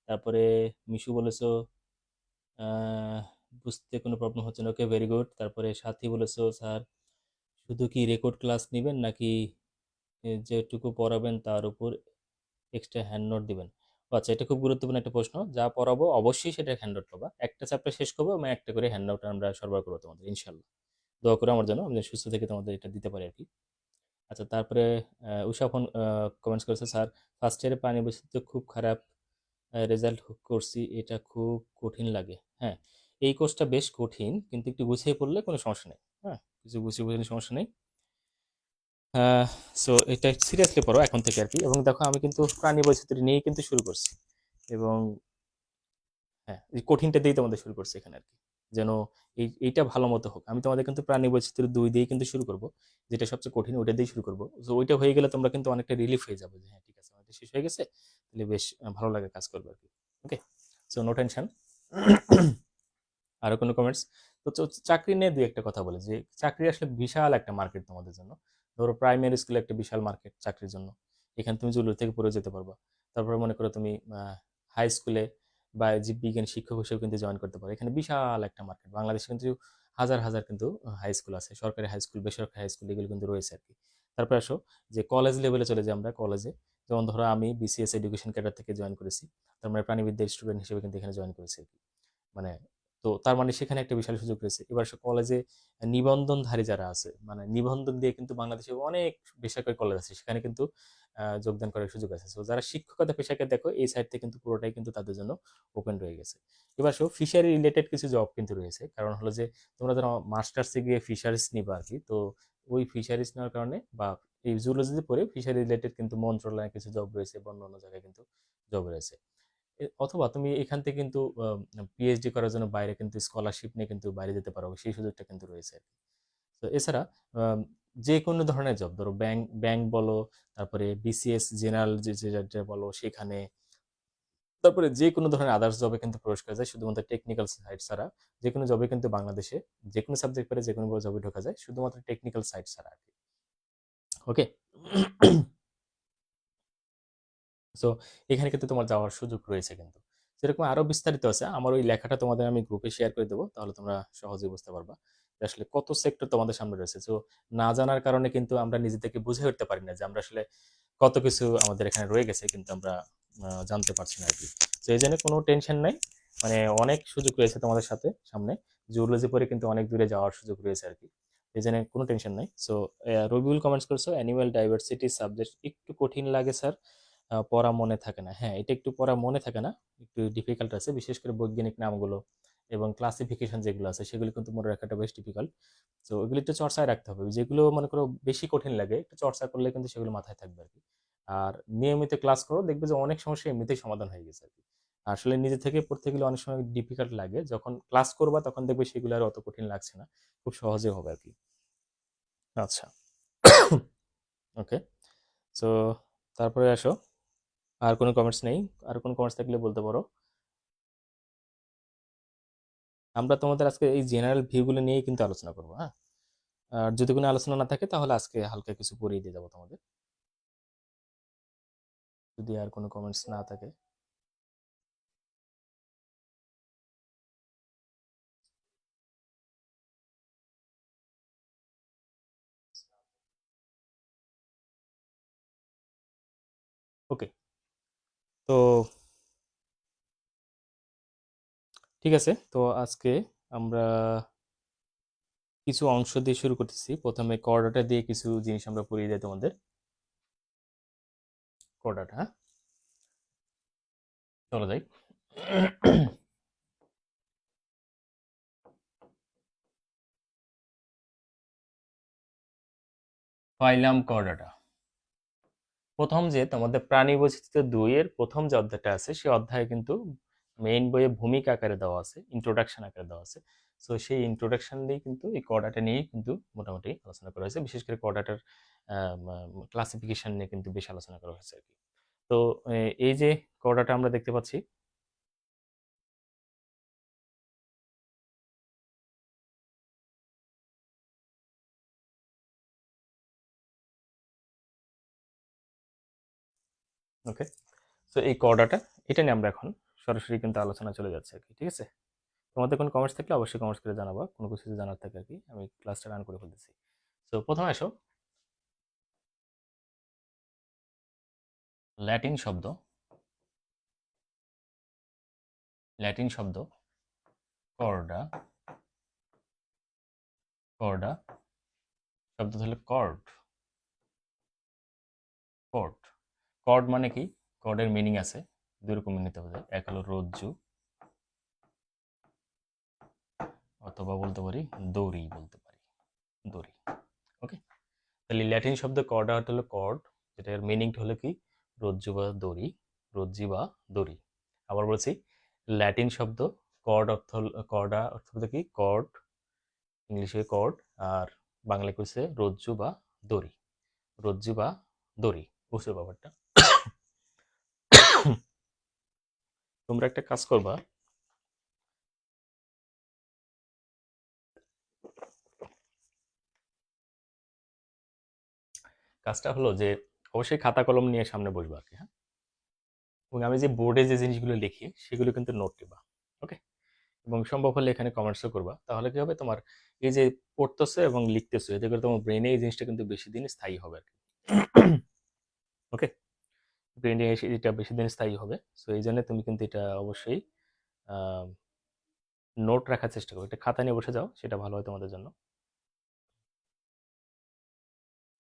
তারপরে মিশু বলেছো আহ, বুঝতে কোনো প্রবলেম হচ্ছে না, ওকে ভেরি গুড। তারপরে সাথী বলেছো স্যার শুধু কি রেকর্ড ক্লাস নেবেন নাকি যেটুকু পড়াবেন তার উপর এক্সট্রা হ্যান্ড নোট দিবেন? ও আচ্ছা, এটা খুব গুরুত্বপূর্ণ একটা প্রশ্ন। যা পড়াবো অবশ্যই সেটা হ্যান্ড নোট পাবা, একটা চ্যাপ্টার শেষ করবো এবং একটা করে হ্যান্ড নোট আমরা সরবরাহ করবো তোমাদের ইনশাল্লাহ। দোয়া করে আমার জন্য, আমি যেন সুস্থ থেকে তোমাদের এটা দিতে পারি আর কি। আচ্ছা, তারপরে উষা ফোন কমেন্টস করেছে স্যার ফার্স্ট ইয়ারে পানি বৈচিত্র্য খুব খারাপ রেজাল্ট করছি, এটা খুব কঠিন লাগে। হ্যাঁ, এই কোর্সটা বেশ কঠিন, কিন্তু একটু গুছিয়ে পড়লে কোনো সমস্যা নেই। হ্যাঁ, কিছু গুছিয়ে পড়লে সমস্যা নেই। সো এটা সিরিয়াসলি পড়ো এখন থেকে আর কি। এবং দেখো আমি কিন্তু প্রাণী বৈচিত্র্য নিয়েই কিন্তু শুরু করছি, এবং হ্যাঁ এই কঠিনটা দিয়েই তোমাদের শুরু করছি এখানে আর কি, যেন এইটা ভালো মতো হোক। আমি তোমাদের কিন্তু প্রাণী বৈচিত্র্য 2 দিয়েই কিন্তু শুরু করব, যেটা সবচেয়ে কঠিন ওইটা দিয়েই শুরু করবো। তো ওইটা হয়ে গেলে তোমরা কিন্তু অনেকটা রিলিফ হয়ে যাবে যে হ্যাঁ ঠিক আছে আমাদের শেষ হয়ে গেছে, তাহলে বেশ ভালো লাগে কাজ করবে আর কি। ওকে, সো নো টেনশন। আরো কোনো কমেন্টস? তো চাকরি নিয়ে দুই একটা কথা বলে যে চাকরি আসলে বিশাল একটা মার্কেট তোমাদের জন্য। ধরো প্রাইমারি স্কুলে একটা বিশাল মার্কেট চাকরির জন্য, এখানে তুমি জুলুর থেকে পড়ে যেতে পারবা। তারপরে মনে করো তুমি হাই স্কুলে বা জীববিজ্ঞান শিক্ষক হিসেবে কিন্তু জয়েন করতে পারো, এখানে বিশাল একটা মার্কেট। বাংলাদেশে কিন্তু হাজার হাজার কিন্তু হাই স্কুল আছে, সরকারি হাই স্কুল বেসরকারি হাই স্কুল এগুলো কিন্তু রয়েছে আর কি। তারপরে আসো যে কলেজ লেভেলে চলে যাই আমরা কলেজে, যেমন ধরো আমি বিসিএস এডুকেশন ক্যাডার থেকে জয়েন করেছি, তার মানে প্রাণীবিদ্যার স্টুডেন্ট হিসেবে কিন্তু এখানে জয়েন করেছি আর কি। মানে তো তার মানে সেখানে একটা বিশাল সুযোগ রয়েছে। এবার সে কলেজে নিবন্ধনধারী যারা আছে, মানে নিবন্ধন দিয়ে কিন্তু বাংলাদেশে অনেক বেসরকারি কলেজ আছে, সেখানে কিন্তু যোগদান করার সুযোগ আছে। তো যারা শিক্ষকতা পেশাকে দেখো এই সাইড থেকে কিন্তু পুরোটাই কিন্তু তাদের জন্য ওপেন রয়ে গেছে। এবার সব ফিশারি রিলেটেড কিছু জব কিন্তু রয়েছে, কারণ হলো যে তোমরা যারা মাস্টার্সে গিয়ে ফিশারিজ নিবা আর কি, তো ওই ফিশারিজ নেওয়ার কারণে বা এই জুলজিতে পড়ে ফিশারি রিলেটেড কিন্তু মন্ত্রণালয়ে কিছু জব রয়েছে বা অন্য জায়গায় কিন্তু জব রয়েছে। অথবা তুমি এখান থেকে কিন্তু পিএইচডি করার জন্য বাইরে কিন্তু স্কলারশিপ নিয়ে কিন্তু বাইরে যেতে পারো, সেই সুযোগটা কিন্তু রয়েছে। তো এছাড়া আম, যে কোনো ধরনের জব, ধরো ব্যাংক ব্যাংক বলো, তারপরে বিসিএস জেনারেল যে বলো সেখানে, তারপরে যে কোনো ধরনের আদার্স জবে কিন্তু প্রবেশ করা যায়, শুধুমাত্র টেকনিক্যাল সাইট ছাড়া। যে কোনো জবে কিন্তু বাংলাদেশে যে কোনো সাবজেক্ট পেলে যে কোনো জবে ঢোকা যায়, শুধুমাত্র টেকনিক্যাল সাইট ছাড়া আর কি। ওকে। সো এখানে কিন্তু তোমার যাওয়ার সুযোগ রয়েছে কিন্তু। যেরকম আরো বিস্তারিত আছে, আমার ওই লেখাটা তোমাদের আমি গ্রুপে শেয়ার করে দেবো, তাহলে তোমরা সহজেই বুঝতে পারবা যে আসলে কত সেক্টর তোমাদের সামনে রয়েছে। তো না জানার কারণে কিন্তু আমরা নিজে থেকে বুঝে উঠতে পারি না যে আমরা আসলে কত কিছু আমাদের এখানে রয়ে গেছে, কিন্তু আমরা জানতে পারছি না আর কি। তো এই জন্য কোনো টেনশন নাই, মানে অনেক সুযোগ রয়েছে তোমাদের সাথে সামনে। জুলজি পরে কিন্তু অনেক দূরে যাওয়ার সুযোগ রয়েছে আর কি। এই জন্য কোনো টেনশন নাই। সো রবিউল কমেন্টস করছো, অ্যানিমাল ডাইভার্সিটি সাবজেক্ট একটু কঠিন লাগে স্যার, পড়া মনে থাকে না। হ্যাঁ, এটা একটু পড়া মনে থাকে না, একটু ডিফিকাল্ট আছে, বিশেষ করে বৈজ্ঞানিক নামগুলো এবং ক্লাসিফিকেশন যেগুলো আছে সেগুলো কিন্তু মনে রাখাটা বেশ ডিফিকাল্ট। তো ওগুলো একটু চর্চায় রাখতে হবে, যেগুলো মনে করো বেশি কঠিন লাগে একটু চর্চা করলে কিন্তু সেগুলো মাথায় থাকবে আর কি। আর নিয়মিত ক্লাস করো, দেখবে যে অনেক সমস্যা এমনিতেই সমাধান হয়ে গেছে আর কি। আসলে নিজে থেকে পড়তে গেলে অনেক সময় ডিফিকাল্ট লাগে, যখন ক্লাস করবা তখন দেখবে সেগুলো আর অত কঠিন লাগছে না, খুব সহজে হবে আর কি। আচ্ছা। ওকে। তো তারপরে আসো, আর কোনো কমেন্টস নেই? আর কোনো কমেন্টস থাকলে বলতে পারো। আমরা তোমাদের আজকে এই জেনারেল ভিউগুলো নিয়েই কিন্তু আলোচনা করবো, হ্যাঁ। আর যদি কোনো আলোচনা না থাকে তাহলে আজকে হালকা কিছু পড়িয়ে দিয়ে যাবো তোমাদের, যদি আর কোনো কমেন্টস না থাকে। ওকে। তো ঠিক আছে, তো আজকে আমরা কিছু অংশ দিয়ে শুরু করতেছি। প্রথমে কর্ডাটা দিয়ে কিছু জিনিস আমরা পড়িয়ে দিই তোমাদের। কর্ডাটা, হ্যাঁ, চলো যাই। ফাইলাম কর্ডাটা, প্রথম যে তোমাদের প্রাণী বৈচিত্র্য 2 এর প্রথম যে অধ্যায়টা আছে, সেই অধ্যায়ে কিন্তু মেইন বইয়ে ভূমিকা আকারে দেওয়া আছে, ইন্ট্রোডাকশন আকারে দেওয়া আছে। সো সেই ইন্ট্রোডাকশন দিয়ে কিন্তু এই কর্ডাটা নিয়েই কিন্তু মোটামুটি আলোচনা করা হয়েছে, বিশেষ করে কর্ডাটার ক্লাসিফিকেশন নিয়ে কিন্তু বেশ আলোচনা করা হয়েছে আর কি। তো এই যে কর্ডাটা আমরা দেখতে পাচ্ছি, ওকে। তো এই কর্ডাটা, এটা নিয়ে আমরা এখন সরাসরি কিন্তু আলোচনা চলে যাচ্ছে আর কি। ঠিক আছে, তোমাদের কোনো কমেন্টস থাকলে অবশ্যই কমেন্টস করে জানাবা, কোনো কিছু যদি জানার থাকে আর কি। আমি ক্লাসটা রান করে ফেলতেছি। তো প্রথমে আসো, ল্যাটিন শব্দ, ল্যাটিন শব্দ কর্ডা, কর্ডা শব্দ হলো কর্ড, কর্ড। কর্ড মানে কি? কর্ডের মিনিং আছে দুই রকম নিতে হবে। এক হলো রজ্জু, অথবা বলতে পারি দড়ি, বলতে পারি দড়ি। ওকে। তাহলে ল্যাটিন শব্দ কর্ডা হলো কর্ড, যেটার মিনিংটা হলো কি? রজ্জু বা দড়ি, রজ্জি বা দড়ি। আবার বলছি, ল্যাটিন শব্দ কর্ড অর্থ কর্ডা অর্থ হলো কি? কর্ড, ইংলিশে কর্ড, আর বাংলায় কইছে রজ্জু বা দড়ি, রজ্জু বা দড়ি। বুঝছো ব্যাপারটা? তোমরা একটা কাজ করবা, কাজটা হলো যে অবশ্যই খাতা কলম নিয়ে সামনে বসবা আর কি, হ্যাঁ। এবং আমি যে বোর্ডে যে জিনিসগুলো লিখি সেগুলো কিন্তু নোট নিবা। ওকে। এবং সম্ভব হলে এখানে কমেন্টসও করবা, তাহলে কি হবে, তোমার এই যে পড়তেছো এবং লিখতেছো, এতে করে তোমার ব্রেনে এই জিনিসটা কিন্তু বেশি দিন স্থায়ী হবে আর কি। ওকে। ব্রেনে এটা বেশি দিন স্থায়ী হবে। সো এই জন্য তুমি কিন্তু এটা অবশ্যই নোট রাখার চেষ্টা করো। এটা খাতা নিয়ে বসে যাও, সেটা ভালো হয় তোমাদের জন্য।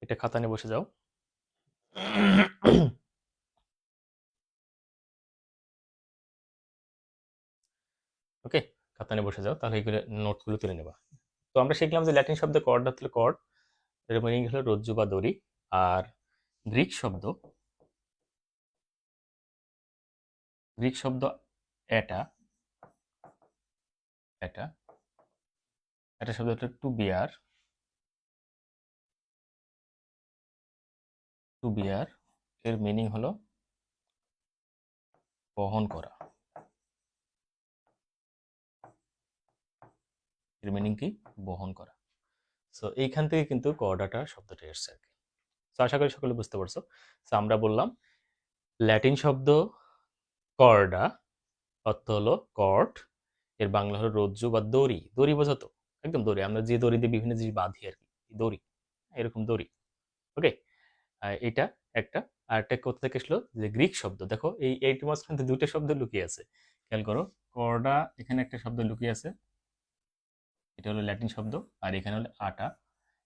এটা খাতা নিয়ে বসে যাও। ওকে। খাতা নিয়ে বসে যাও, তাহলে এইগুলো নোটগুলো তুলে নেবা। তো আমরা শিখলাম যে ল্যাটিন শব্দে কর্ড হলো কর্ড, এর মিনিং হলো রজ্জু বা দড়ি। আর গ্রিক শব্দ এটা এটা এটা শব্দটা টু বিয়ার এর মিনিং হলো বহন করা। এর মিনিং কি? বহন করা। সো এইখান থেকে কিন্তু কর্ডাটা শব্দটা এসছে আর কি। সো আশা করি সকলে বুঝতে পারছো। সো আমরা বললাম ল্যাটিন শব্দ কর্ডা অর্থ হলো কর্ড, এর বাংলা হলো রজ্জু বা দড়ি। দড়ি বোঝো তো? একদম দড়ি, আমরা যে দড়ি দিয়ে বিভিন্ন জিনিস বাঁধি আর কি, দড়ি, এরকম দড়ি। ওকে, এটা একটা। আর একটা কোথা থেকে আসলো? যে গ্রিক শব্দ। দেখো এইটির মাঝখানে দুইটা শব্দ লুকিয়ে আছে, খেয়াল করো। কর্ডা, এখানে একটা শব্দ লুকিয়ে আছে, এটা হলো ল্যাটিন শব্দ। আর এখানে হলো আটা,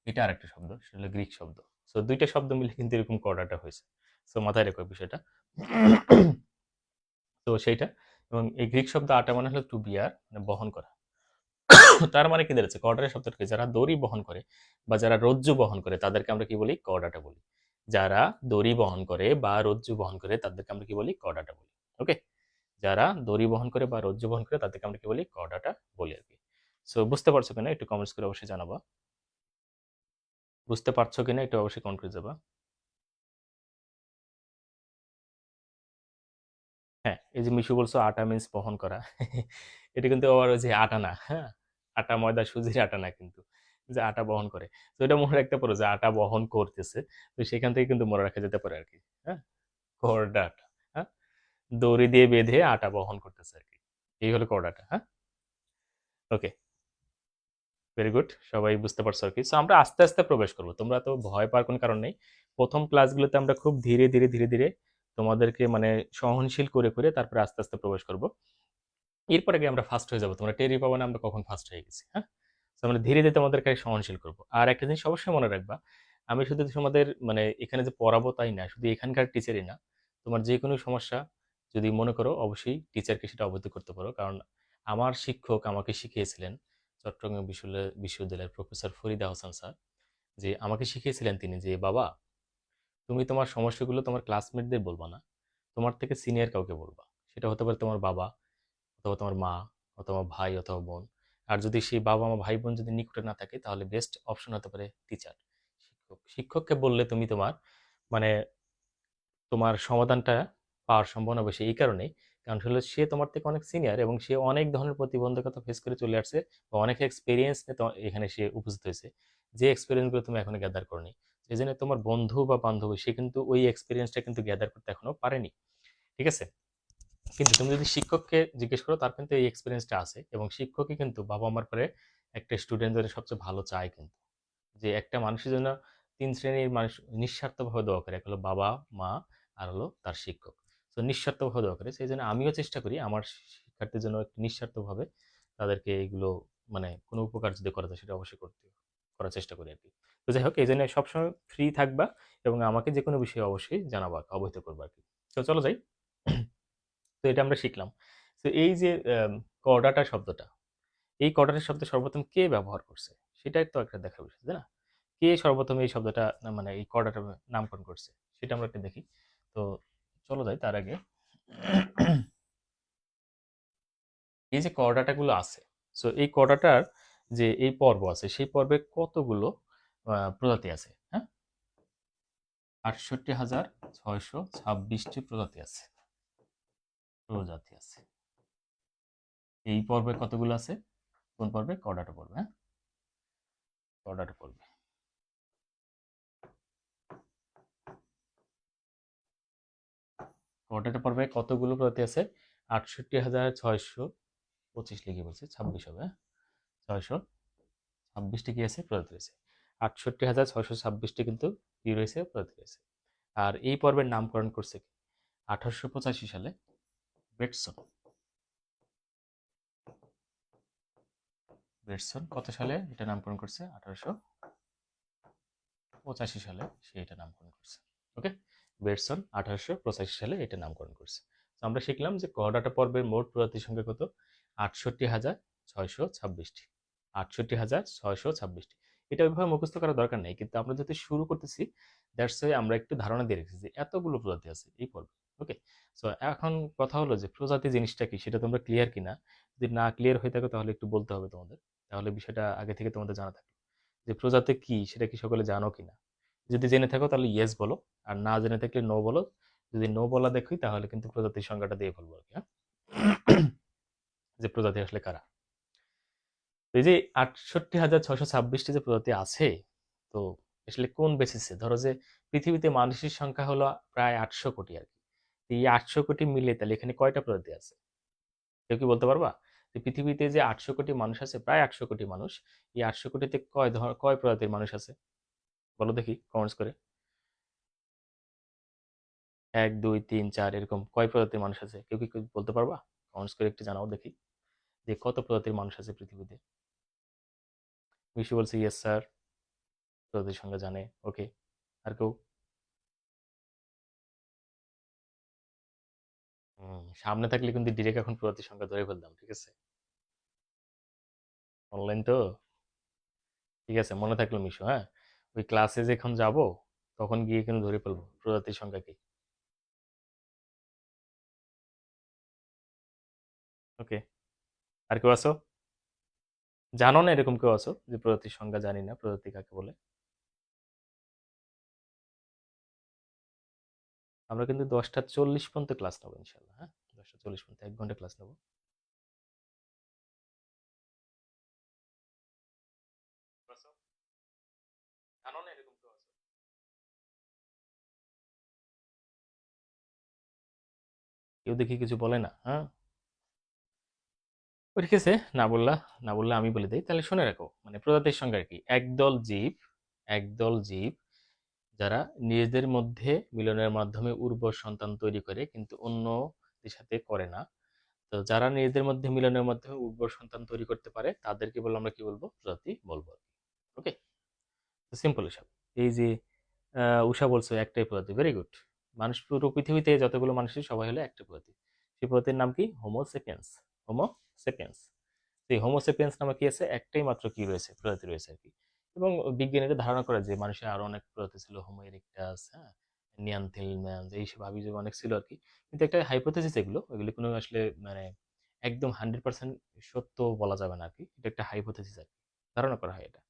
এটা আরেকটা শব্দ, সেটা হলো গ্রিক শব্দ। সো দুইটা শব্দ মিলে কিন্তু এরকম কর্ডাটা হয়েছে। সো মাথায় রেখো বিষয়টা। তো সেইটা, এবং এই গ্রিক শব্দ আটা মানে হলো টু বিয়ার, মানে বহন করা। তার মানে কি দাঁড়াচ্ছে? কর্ডারের শব্দটাকে যারা দড়ি বহন করে বা যারা রজ্জু বহন করে তাদেরকে আমরা কি বলি? কর্ডাটা বলি। যারা দড়ি বহন করে বা রজ্জু বহন করে তাদেরকে আমরা কি বলি? কর্ডাটা বলি। ওকে, যারা দড়ি বহন করে বা রজ্জু বহন করে তাদেরকে আমরা কি বলি? কর্ডাটা বলি আর কি। সো বুঝতে পারছো কিনা একটু কমেন্টস করে অবশ্যই জানাবা। বুঝতে পারছো কিনা একটু অবশ্যই কমেন্ট করে যাবা। হ্যাঁ, এই যে মিশু বলছো আটা মিন্স বহন করা, এটা কিন্তু আবার ওই যে আটা না, হ্যাঁ, আটা ময়দা সুজির আটা না কিন্তু, যে আটা বহন করে। তো এটা মনে রাখতে পারো যে আটা বহন করতেছে। তো সেখান থেকে কিন্তু মনে রাখা যেতে পারে আর কি। হ্যাঁ, করডাটা, হ্যাঁ, দড়ি দিয়ে বেঁধে আটা বহন করতেছে আর কি। এই হলো করডাটা। হ্যাঁ, ওকে, ভেরি গুড, সবাই বুঝতে পারছো আর কি। সো আমরা আস্তে আস্তে প্রবেশ করবো, তোমরা তো ভয় পাওয়ার কোনো কারণ নেই। প্রথম ক্লাসগুলোতে আমরা খুব ধীরে ধীরে ধীরে ধীরে তোমাদেরকে মানে সহনশীল করে করে তারপরে আস্তে আস্তে প্রবেশ করবো। এরপরে গিয়ে আমরা ফার্স্ট হয়ে যাবো, তোমরা টেরই পাবো না আমরা কখন ফার্স্ট হয়ে গেছি। হ্যাঁ, তো আমরা ধীরে ধীরে তোমাদেরকে সহনশীল করবো। আর একটা জিনিস অবশ্যই মনে রাখবা, আমি শুধু তোমাদের মানে এখানে যে পড়াবো তাই না, শুধু এখানকার টিচারই না, তোমার যে কোনো সমস্যা যদি মনে করো অবশ্যই টিচারকে সেটা অবহিত করতে পারো। কারণ আমার শিক্ষক আমাকে শিখিয়েছিলেন, চট্টগ্রাম বিশ্ববিদ্যালয়ের প্রফেসর ফরিদা হাসান স্যার, যে আমাকে শিখিয়েছিলেন তিনি, যে বাবা, তুমি তোমার সমস্যাগুলো তোমার ক্লাসমেটদের বলবা না, তোমার থেকে সিনিয়র কাউকে বলবা। সেটা হতে পারে তোমার বাবা, অথবা তোমার মা, অথবা ভাই, অথবা বোন। আর যদি সেই বাবা মা ভাই বোন যদি নিকটে না থাকে, তাহলে বেস্ট অপশন হতে পারে টিচার, শিক্ষক। শিক্ষককে বললে তুমি তোমার মানে তোমার সমাধানটা পাওয়ার সম্ভাবনা বেশি। এই কারণেই, কারণ হলো সে তোমার থেকে অনেক সিনিয়র এবং সে অনেক ধরনের প্রতিবন্ধকতা ফেস করে চলে আসছে, বা অনেক এক্সপিরিয়েন্স নিয়ে এখানে সে উপস্থিত হয়েছে, যে এক্সপিরিয়েন্সগুলো তুমি এখনো গ্যাদার করনি। এই জন্য তোমার বন্ধু বা বান্ধবী সে কিন্তু ওই এক্সপিরিয়েন্সটা কিন্তু গ্যাদার করতে এখনো পারেনি। ঠিক আছে, কিন্তু তুমি যদি শিক্ষককে জিজ্ঞেস করো, তার কিন্তু এই এক্সপিরিয়েন্সটা আছে, এবং শিক্ষকই কিন্তু বাবা মার পরে একটা স্টুডেন্টদের সবচেয়ে ভালো চায় কিন্তু। যে একটা মানুষের জন্য তিন শ্রেণীর মানুষ নিঃস্বার্থভাবে দোয়া করে, এক হলো বাবা মা, আর হলো তার শিক্ষক। তো নিঃস্বার্থভাবে দোয়া করে, সেই জন্য আমিও চেষ্টা করি আমার শিক্ষার্থীর জন্য একটু নিঃস্বার্থভাবে তাদেরকে এইগুলো মানে কোনো উপকার যদি করা যায় সেটা অবশ্যই করার চেষ্টা করি আর কি। তো যাই হোক, এই জন্য সবসময় ফ্রি থাকবা এবং আমাকে যে কোনো বিষয়ে অবশ্যই জানাবা, অবহিত করবা আর কি। তো চলো যাই। তো এটা আমরা শিখলাম। তো এই যে কর্ডাটা শব্দটা, এই কর্ডাটা শব্দ সর্বপ্রথম কে ব্যবহার করছে, সেটাই তো একটা দেখার বিষয়, তাই না? কে সর্বপ্রথম এই শব্দটা মানে এই কর্ডাটা নামকরণ করছে, সেটা আমরা একটু দেখি। তো চলো যাই তার আগে। এই যে কর্ডাটা গুলো আছে, সো এই কর্ডাটার যে এই পর্ব আছে, সেই পর্বে কতগুলো প্রজাতি আছে? হ্যাঁ, ৬৮,৬২৬টি প্রজাতি আছে। প্রজাতি আছে এই পর্বে কতগুলো আছে? কোন পর্বে? কর্ডাটা পর্বে। হ্যাঁ, কর্ডাটা পর্বে। কর্ডাটা পর্বে কতগুলো প্রজাতি আছে? ৬৮,৬২৫ লিখে বলছে, ২৬ হবে। হ্যাঁ, ৬২৬টি কি আছে? প্রজাতি রয়েছে। ৬৮,৬২৬টি কিন্তু কি রয়েছে? প্রজাতি রয়েছে। আর এই পর্বের নামকরণ করছে কি? ১৮৮৫ সালে বেটসন। বেটসন কত সালে এটা নামকরণ করছে? ১৮৮৫ সালে সে এটা নামকরণ করছে। ওকে, বেটসন ১৮৮৫ সালে এটা নামকরণ করছে। তো আমরা শিখলাম যে কর্ডাটা পর্বের মোট প্রজাতির সংখ্যা কত? ৬৮,৬২৬টি। ৬৮,৬২৬টি। এটা ওইভাবে মুখস্থ করার দরকার নেই, কিন্তু আমরা যেহেতু শুরু করতেছি, দ্যাটস ওয়াই আমরা একটু ধারণা দিয়ে রেখেছি যে এতগুলো প্রজাতি আছে এই পর্বে। ওকে, সো এখন কথা হলো যে প্রজাতি জিনিসটা কি সেটা তোমরা ক্লিয়ার কিনা। যদি না ক্লিয়ার হয়ে থাকে তাহলে একটু বলতে হবে তোমাদের, তাহলে বিষয়টা আগে থেকে তোমাদের জানা থাকবে যে প্রজাতি কি সেটা কি সকলে জানো কিনা। যদি জেনে থাকো তাহলে ইয়েস বলো, আর না জেনে থাকলে নো বলো। যদি নো বলা দেখি তাহলে কিন্তু প্রজাতির সংজ্ঞাটা দিয়ে ফেলবো আর কি, হ্যাঁ? যে প্রজাতি আসলে কারা। তো এই যে ৬৮,৬২৬টি যে প্রজাতি আছে, তো আসলে কোন বেসিসে, ধরো যে পৃথিবীতে মানুষের সংখ্যা হলো প্রায় ৮০০ কোটি আর কি। তো এই ৮০০ কোটি মিলে তাহলে এখানে কয়টা প্রজাতি আছে? কেউ কি বলতে পারবা? যে পৃথিবীতে যে ৮০০ কোটি মানুষ আছে, প্রায় ৮০০ কোটি মানুষ, এই ৮০০ কোটিতে কয় প্রজাতির মানুষ আছে? বলো দেখি কমেন্টস করে। ১ ২ ৩ ৪ এরকম কয় প্রজাতির মানুষ আছে? কেউ কি বলতে পারবা? কমেন্টস করে একটু জানাও দেখি যে কত প্রজাতির মানুষ আছে পৃথিবীতে। মিশু বলছে ইয়েস স্যার, প্রজাতির সংখ্যা জানে। ওকে, আর কেউ? সামনে থাকলে কিন্তু ডিরেক্ট এখন প্রজাতির সংখ্যা ধরে ফেলতাম, ঠিক আছে? অনলাইন তো, ঠিক আছে, মনে থাকলো মিশু, হ্যাঁ? ওই ক্লাসে যখন যাব তখন গিয়ে কিন্তু ধরে ফেলবো প্রজাতির সংখ্যা কি। ওকে, আর কেউ আছো জানো না, এরকম কেউ আছো যে প্রজাতির সংখ্যা জানি না, প্রজাতি কাকে বলে? আমরা কিন্তু ১০টা ৪০ পর্যন্ত ক্লাস নেবো ইনশাল্লাহ, হ্যাঁ? ১০টা ৪০ পর্যন্ত ১ ঘন্টা ক্লাস নেবো। আছো? জানো না এরকম কেউ আছো? কেউ দেখি কিছু বলে না, হ্যাঁ? ও ঠিক আছে, না বললা আমি বলে দিই তাহলে, শুনে রাখো। মানে প্রজাতির সংখ্যা কি, একদল জীব যারা নিজেদের মধ্যে মিলনের মাধ্যমে উর্বর সন্তান তৈরি করে কিন্তু অন্যদের সাথে করে না। তো যারা নিজেদের মধ্যে মিলনের মাধ্যমে উর্বর সন্তান তৈরি করতে পারে তাদেরকে বলে আমরা কি বলবো, প্রজাতি বলবো। ওকে, সিম্পল হিসাব। এই যে উষা বলছো একটাই প্রজাতি, ভেরি গুড। মানুষ পুরো পৃথিবীতে যতগুলো মানুষের সবাই হলো একটা প্রজাতি। সেই প্রজাতির নাম কি? হোমোসেপিয়েন্স। হোমোসেপিয়েন্স। সেই হোমোসেপিয়েন্স নামে কি আছে, একটাই মাত্র কি রয়েছে, প্রজাতি রয়েছে আর কি। এবং বিজ্ঞানীরা ধারণা করে যে মানুষের আরো অনেক প্রজাতি ছিল, হোমো ইরেক্টাস, হ্যাঁ, নিয়ান্থিলম্যানস, এইসব হাবিজাবি অনেক ছিল আর কি। কিন্তু একটা হাইপোথেসিস, এগুলি কোনো আসলে মানে একদম 100% সত্য বলা যাবে না আর কি। এটা একটা হাইপোথেসিস আর কি, ধারণা করা হয় এটা।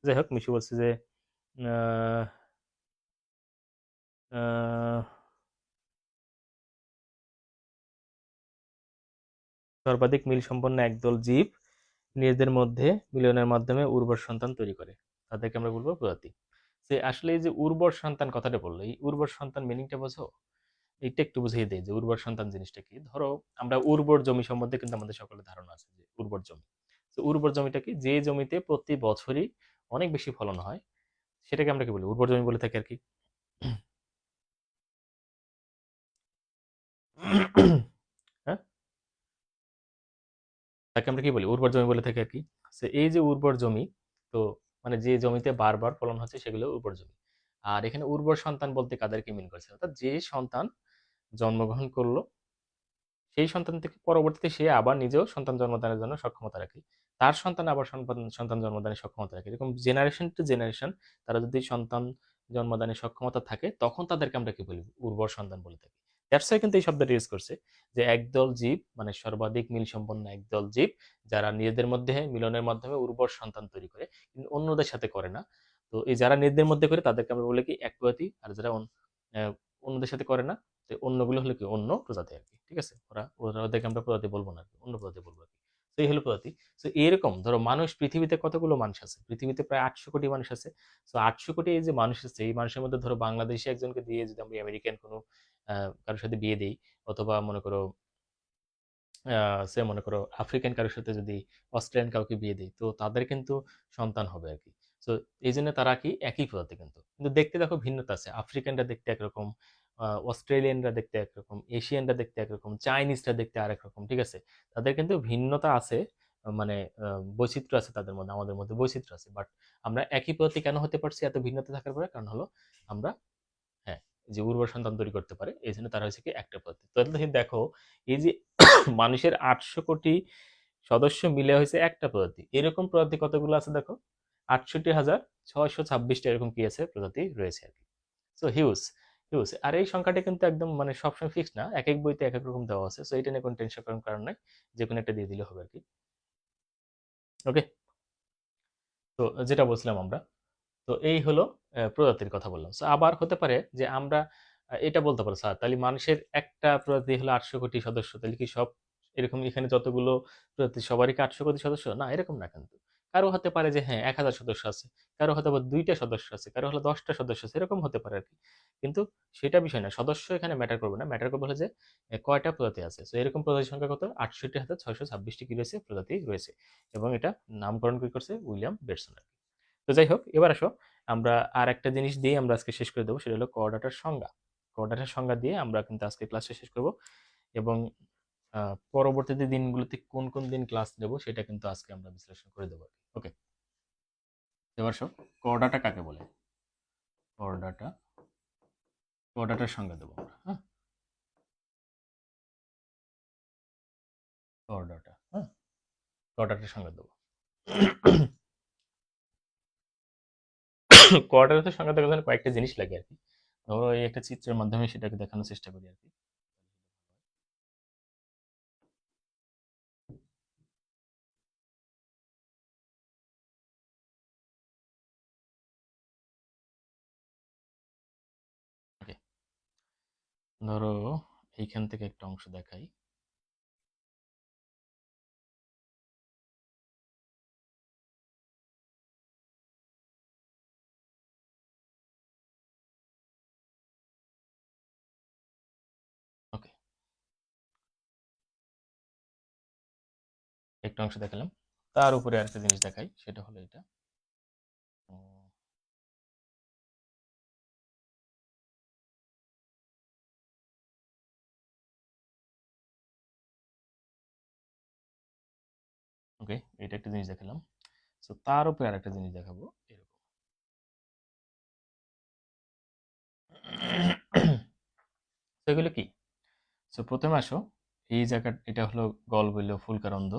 যাই হোক, মিশু বলছে যে আহ, আহ, সর্বাধিক মিল সম্পন্ন একদল জীব নিজেদের মধ্যে মিলনের মাধ্যমে উর্বর সন্তান তৈরি করে, তাদেরকে আমরা বলবো প্রজাতি। যে আসলে এই যে উর্বর সন্তান কথাটা বললো, এই উর্বর সন্তান মিনিংটা বোঝো? এইটা একটু বুঝিয়ে দেয় যে উর্বর সন্তান জিনিসটা কি। ধরো আমরা উর্বর জমি সম্বন্ধে কিন্তু আমাদের সকলের ধারণা আছে যে উর্বর জমি। তো উর্বর জমিটা কি, যে জমিতে প্রতি বছরই অনেক বেশি ফলন হয়, সেটাকে আমরা কি বলি, উর্বর জমি বলে থাকি আর কি। হ্যাঁ, তাকে আমরা কি বলি, উর্বর জমি বলে থাকি আর কি। তো এই যে উর্বর জমি, তো মানে যে জমিতে বারবার ফলন হচ্ছে সেগুলো উর্বর জমি। আর এখানে উর্বর সন্তান বলতে কাদেরকে মিন করছে, অর্থাৎ যে সন্তান জন্মগ্রহণ করলো সেই সন্তান থেকে পরবর্তীতে সে আবার নিজেও সন্তান জন্মদানের জন্য সক্ষমতা রাখে, তার সন্তান আবার সন্তান সন্তান জন্মদানের সক্ষমতা রাখে, এরকম জেনারেশন টু জেনারেশন তারা যদি সন্তান জন্মদানের সক্ষমতা থাকে তখন তাদেরকে আমরা কি বলি, উর্বর সন্তান বলে থাকি। দ্যাটস ওয়াই কিন্তু এই শব্দটা ইউজ করছে যে একদল জীব, মানে সর্বাধিক মিল সম্পন্ন একদল জীব যারা নিজেদের মধ্যে মিলনের মাধ্যমে উর্বর সন্তান তৈরি করে কিন্তু অন্যদের সাথে করে না। তো এই যারা নিজেদের মধ্যে করে তাদেরকে আমরা বলি কি এক প্রজাতি, আর যারা অন্যদের সাথে করে না, তো অন্যগুলো হলো কি অন্য প্রজাতি আর কি। ঠিক আছে, ওরা ওরা ওদেরকে আমরা প্রজাতি বলবো না আর কি, অন্য প্রজাতি বলবো আর কি। তো এই হলো প্রজাতি। তো এরকম ধরো মানুষ, পৃথিবীতে কতগুলো মানুষ আছে? পৃথিবীতে প্রায় ৮০০ কোটি মানুষ আছে। তো ৮০০ কোটি এই যে মানুষ আছে, এই মানুষের মধ্যে ধরো বাংলাদেশি একজনকে দিয়ে যদি আমরা আমেরিকান কোনো কারোর সাথে বিয়ে দিই, অথবা মনে করো সে মনে করো আফ্রিকান কারোর সাথে যদি অস্ট্রেলিয়ান কাউকে বিয়ে দিই, তো তাদের কিন্তু সন্তান হবে আর কি। তো এই জন্য তারা কি একই প্রজাতি, কিন্তু কিন্তু দেখতে দেখো ভিন্নতা আছে। আফ্রিকানরা দেখতে একরকম, অস্ট্রেলিয়ানরা দেখতে একরকম, এশিয়ানরা দেখতে একরকম, চাইনিজরা দেখতে আরেক রকম, ঠিক আছে? তাদের কিন্তু ভিন্নতা আছে, মানে বৈচিত্র্য আছে তাদের মধ্যে, আমাদের মধ্যে বৈচিত্র্য আছে, বাট আমরা একই প্রজাতি কেন হতে পারছি এত ভিন্নতা থাকার পরে? কারণ হলো আমরা, হ্যাঁ, যে উর্বর সন্তান তৈরি করতে পারে এই জন্য তারা হচ্ছে কি একটা প্রজাতি। তাহলে তুমি দেখো, এই যে মানুষের ৮০০ কোটি সদস্য মিলে হয়েছে একটা প্রজাতি, এরকম প্রজাতি কতগুলো আছে দেখো। 68,626টা এরকম কি আছে প্রজাতি রয়েছে আর কি। So huge, huge. আর এই সংখ্যাটা কিন্তু একদম মানে সবসময় ফিক্স না, এক এক বইতে এক এক রকম দেওয়া আছে। সো এটা নিয়ে কোনো টেনশন করার কারণ নাই, যে কোনো একটা দিয়ে দিলে হবে আর কি। ওকে, তো যেটা বলছিলাম আমরা, তো এই হলো প্রজাতির কথা বললাম। সো আবার হতে পারে যে আমরা এটা বলতে পারো স্যার, তাহলে মানুষের একটা প্রজাতি হলো 800 কোটি সদস্য, তাহলে কি সব এরকম এখানে যতগুলো প্রজাতি সবারই কি 800 কোটি সদস্য? না, এরকম না কিন্তু। কারো হতে পারে যে হ্যাঁ 1000 সদস্য আছে, কারো হতে পারে 2টা সদস্য আছে, কারো হলো 10টা সদস্য আছে, এরকম হতে পারে আর কি। কিন্তু সেটা বিষয় না, সদস্য এখানে ম্যাটার করবে না, ম্যাটার করবে হলো যে কয়টা প্রজাতি আছে। তো এরকম প্রজাতির সংখ্যা কত? 68,626টি কি রয়েছে? প্রজাতি রয়েছে। এবং এটা নামকরণ কি করছে? উইলিয়াম বেটসন আর কি। তো যাই হোক, এবার আসো আমরা আর একটা জিনিস দিয়ে আমরা আজকে শেষ করে দেবো, সেটা হলো কোঅর্ডিনেটর সংজ্ঞা। কোঅর্ডিনেটর সংজ্ঞা দিয়ে আমরা কিন্তু আজকে ক্লাসটা শেষ করব। এবং পরবর্তীতে দিনগুলোতে কোন কোন দিন ক্লাস নেব সেটা কিন্তু আজকে আমরা বিশ্লেষণ করে দেবো। ওকে, এবার আসো, কোঅর্ডিনেটর কাকে বলে? কোঅর্ডিনেটর, কোঅর্ডিনেটর সংজ্ঞা দেবো আমরা। হ্যাঁ, কোঅর্ডিনেটর, হ্যাঁ, কোঅর্ডিনেটর সংজ্ঞা দেবো। কোঅর্ডিনেটর সংজ্ঞা দেওয়ার জন্য কয়েকটা জিনিস লাগে আর কি। ধরো এই একটা চিত্রের মাধ্যমে সেটাকে দেখানোর চেষ্টা করি আর কি। ওকে, ধরো এইখান থেকে একটা অংশ দেখাই। ওকে, একটা অংশ দেখালাম, তার উপরে আরেকটা জিনিস দেখাই, সেটা হলো এটা। ওকে, এটা একটা জিনিস দেখালাম। সো তার উপরে আরেকটা জিনিস দেখাবো এরকম। তো এগুলো কি? সো প্রথমে আসো, এই জায়গা, এটা হলো গল বিলীয় ফুলকারন্দ,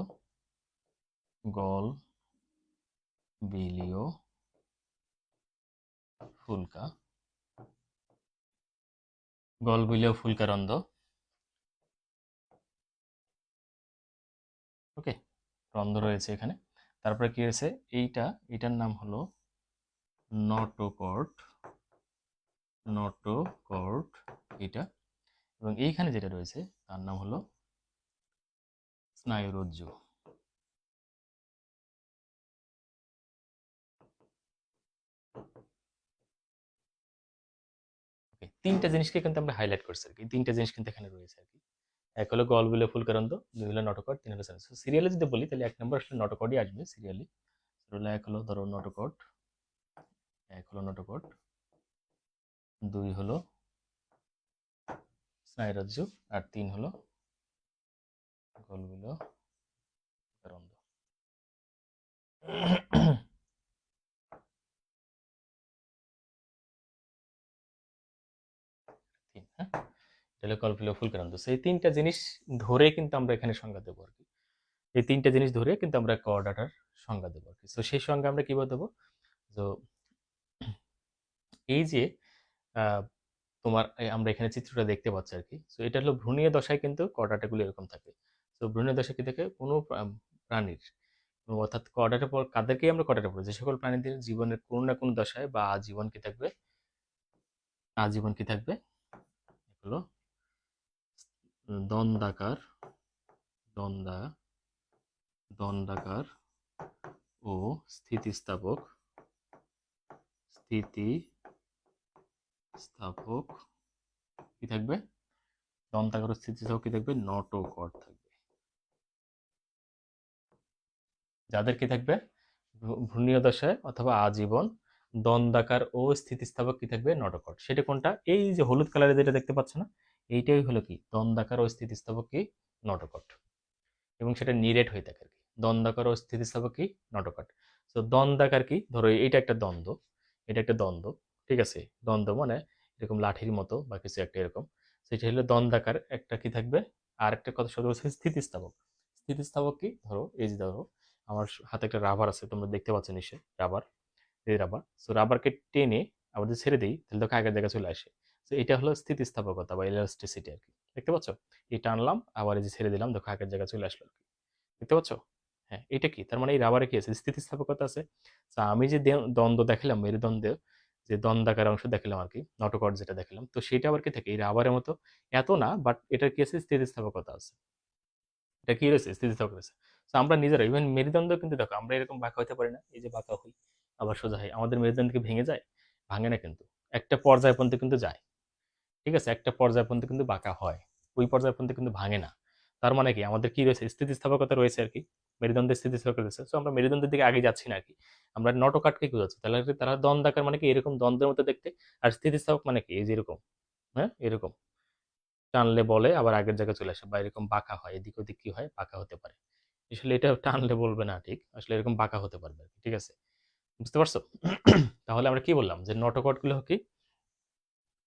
গল বিলীয় ফুলকা, গল বিলীয় ফুলকারন্দ। ওকে, রন্ধ্র রয়েছে এখানে। তারপরে কি রয়েছে? এইটা, এটার নাম হলো নটোকর্ড, নটোকর্ড এটা। এবং এইখানে যেটা রয়েছে তার নাম হলো স্নায়ুরজ্জু। ওকে, তিনটা জিনিসকে কিন্তু আমরা হাইলাইট করছি আর কি, তিনটা জিনিস কিন্তু এখানে রয়েছে আর কি। এক হলো গল বিলীয় ফুলকারন্দ, দুই হলো নটোকর্ড, তিন হলো সাইনাস। সিরিয়ালি যদি বলি তাহলে এক নম্বর আসলে নটোকর্ডই আসবে সিরিয়ালি। এক হলো ধরো নটোকর্ড, এক হলো নটোকর্ড, দুই হলো স্নায়ুরজ্জু, আর তিন হলো গলবিলীয় রন্ধ্র। তিন, হ্যাঁ, এটা হলো গলবিলীয় ফুলকারন্দ। সেই তিনটা জিনিস ধরে কিন্তু আমরা এখানে সংজ্ঞা দেবো আর কি। এই তিনটা জিনিস ধরে কিন্তু আমরা কোঅর্ডিনেটর সংজ্ঞা দেবো আর কি। তো সেই সংজ্ঞা আমরা কিভাবে দেবো? তো এই যে আহ, তোমার আমরা এখানে চিত্রটা দেখতে পাচ্ছি আর কি। তো এটা হলো ভ্রূণীয় দশায় কিন্তু কোঅর্ডিনেটরগুলো এরকম থাকে। তো ভ্রূণীয় দশা কি থাকে? কোনো প্রাণীর, অর্থাৎ কোঅর্ডিনেটর পর কাদেরকেই আমরা কোঅর্ডিনেটর বলি? যে সকল প্রাণীদের জীবনের কোনো না কোনো দশায় বা আজীবন কি থাকবে? আজীবন কি থাকবে? হলো দন্ডাকার, দণ্ডা, দণ্ডাকার ও স্থিতিস্থাপক, স্থিতিস্থাপক কি থাকবে? দন্তাকার ও স্থিতিস্থাপক কি থাকবে? নটোকর্ড থাকবে। যাদের কি থাকবে? ভ্রূণীয় দশায় অথবা আজীবন দন্ডাকার ও স্থিতিস্থাপক কি থাকবে? নটোকর্ড। সেটা কোনটা? এই যে হলুদ কালারে যেটা দেখতে পাচ্ছ না, এইটাই হলো কি দন্ডাকার ও স্থিতিস্থাপক কি? নটোকর্ড। এবং সেটা নিরেট হয়ে থাকে আর কি। দ্বন্দ্বাকার ও স্থিতিস্থাপক কি? নটোকর্ড। তো দ্বন্দ্বাকার কি? ধরো এটা একটা দ্বন্দ্ব, এটা একটা দ্বন্দ্ব, ঠিক আছে? দ্বন্দ্ব মানে এরকম লাঠির মতো বা কিছু একটা এরকম। সেটা হলো দ্বন্দ্বাকার। একটা কি থাকবে? আর একটা কথা শব্দ হচ্ছে স্থিতিস্থাপক। স্থিতিস্থাপক কি? ধরো এই যে ধরো আমার হাতে একটা রাবার আছে, তোমরা দেখতে পাচ্ছ নিশ্চয়ই রাবার। এই রাবার। সো রাবারকে টেনে আবার যদি ছেড়ে দিই তাহলে দেখো আগের জায়গায় চলে আসে। তো এটা হলো স্থিতিস্থাপকতা বা ইলাস্টিসিটি আর কি। দেখতে পাচ্ছ? এই টানলাম আবার এই যে ছেড়ে দিলাম, দেখো আগের জায়গায় চলে আসলো আর কি। দেখতে পাচ্ছ? হ্যাঁ, এটা কি? তার মানে এই রাবারে কি আছে? স্থিতিস্থাপকতা আছে। তো আমি যে দ্বন্দ্ব দেখালাম, মেরুদণ্ডের যে দন্ডাকার অংশ দেখালাম আর কি, নটোকর্ড যেটা দেখালাম, তো সেটা আবার কি থাকে? এই রাবারের মতো এত না, বাট এটার কি আছে? স্থিতিস্থাপকতা আছে। এটা কি রয়েছে? স্থিতিস্থাপক রয়েছে। তো আমরা নিজেরা ইভেন মেরুদণ্ড কিন্তু দেখো আমরা এরকম বাঁকা হইতে পারি না, এই যে বাঁকা হই আবার সোজা হয়, আমাদের মেরুদণ্ড কি ভেঙে যায়? ভাঙে না কিন্তু, একটা পর্যায় পর্যন্ত কিন্তু যায়। ঠিক আছে, একটা পর্যায় পর্যন্ত কিন্তু বাঁকা হয়, ওই পর্যায় পর্যন্ত কিন্তু ভাঙে না। তার মানে কি আমাদের কি রয়েছে? স্থিতিস্থাপকতা রয়েছে আর কি, মেরুদণ্ডের স্থিতিস্থাপকতা রয়েছে। সো আমরা মেরুদণ্ডের দিকে আগে যাচ্ছি না আর কি, আমরা নটোকাটকে খুঁজাচ্ছি। তাহলে তারা দন্ডাকার মানে কি এরকম দ্বন্দ্বের মতো দেখতে, আর স্থিতিস্থাপক মানে কি এই যে এরকম, হ্যাঁ এরকম টানলে বলে আবার আগের জায়গায় চলে আসে, বা এরকম বাঁকা হয়, এদিক ওদিক কি হয় বাঁকা হতে পারে। আসলে এটা টানলে বলবে না ঠিক, আসলে এরকম বাঁকা হতে পারবে আর কি। ঠিক আছে, বুঝতে পারছো? তাহলে আমরা কি বললাম যে নটোকট গুলো কি,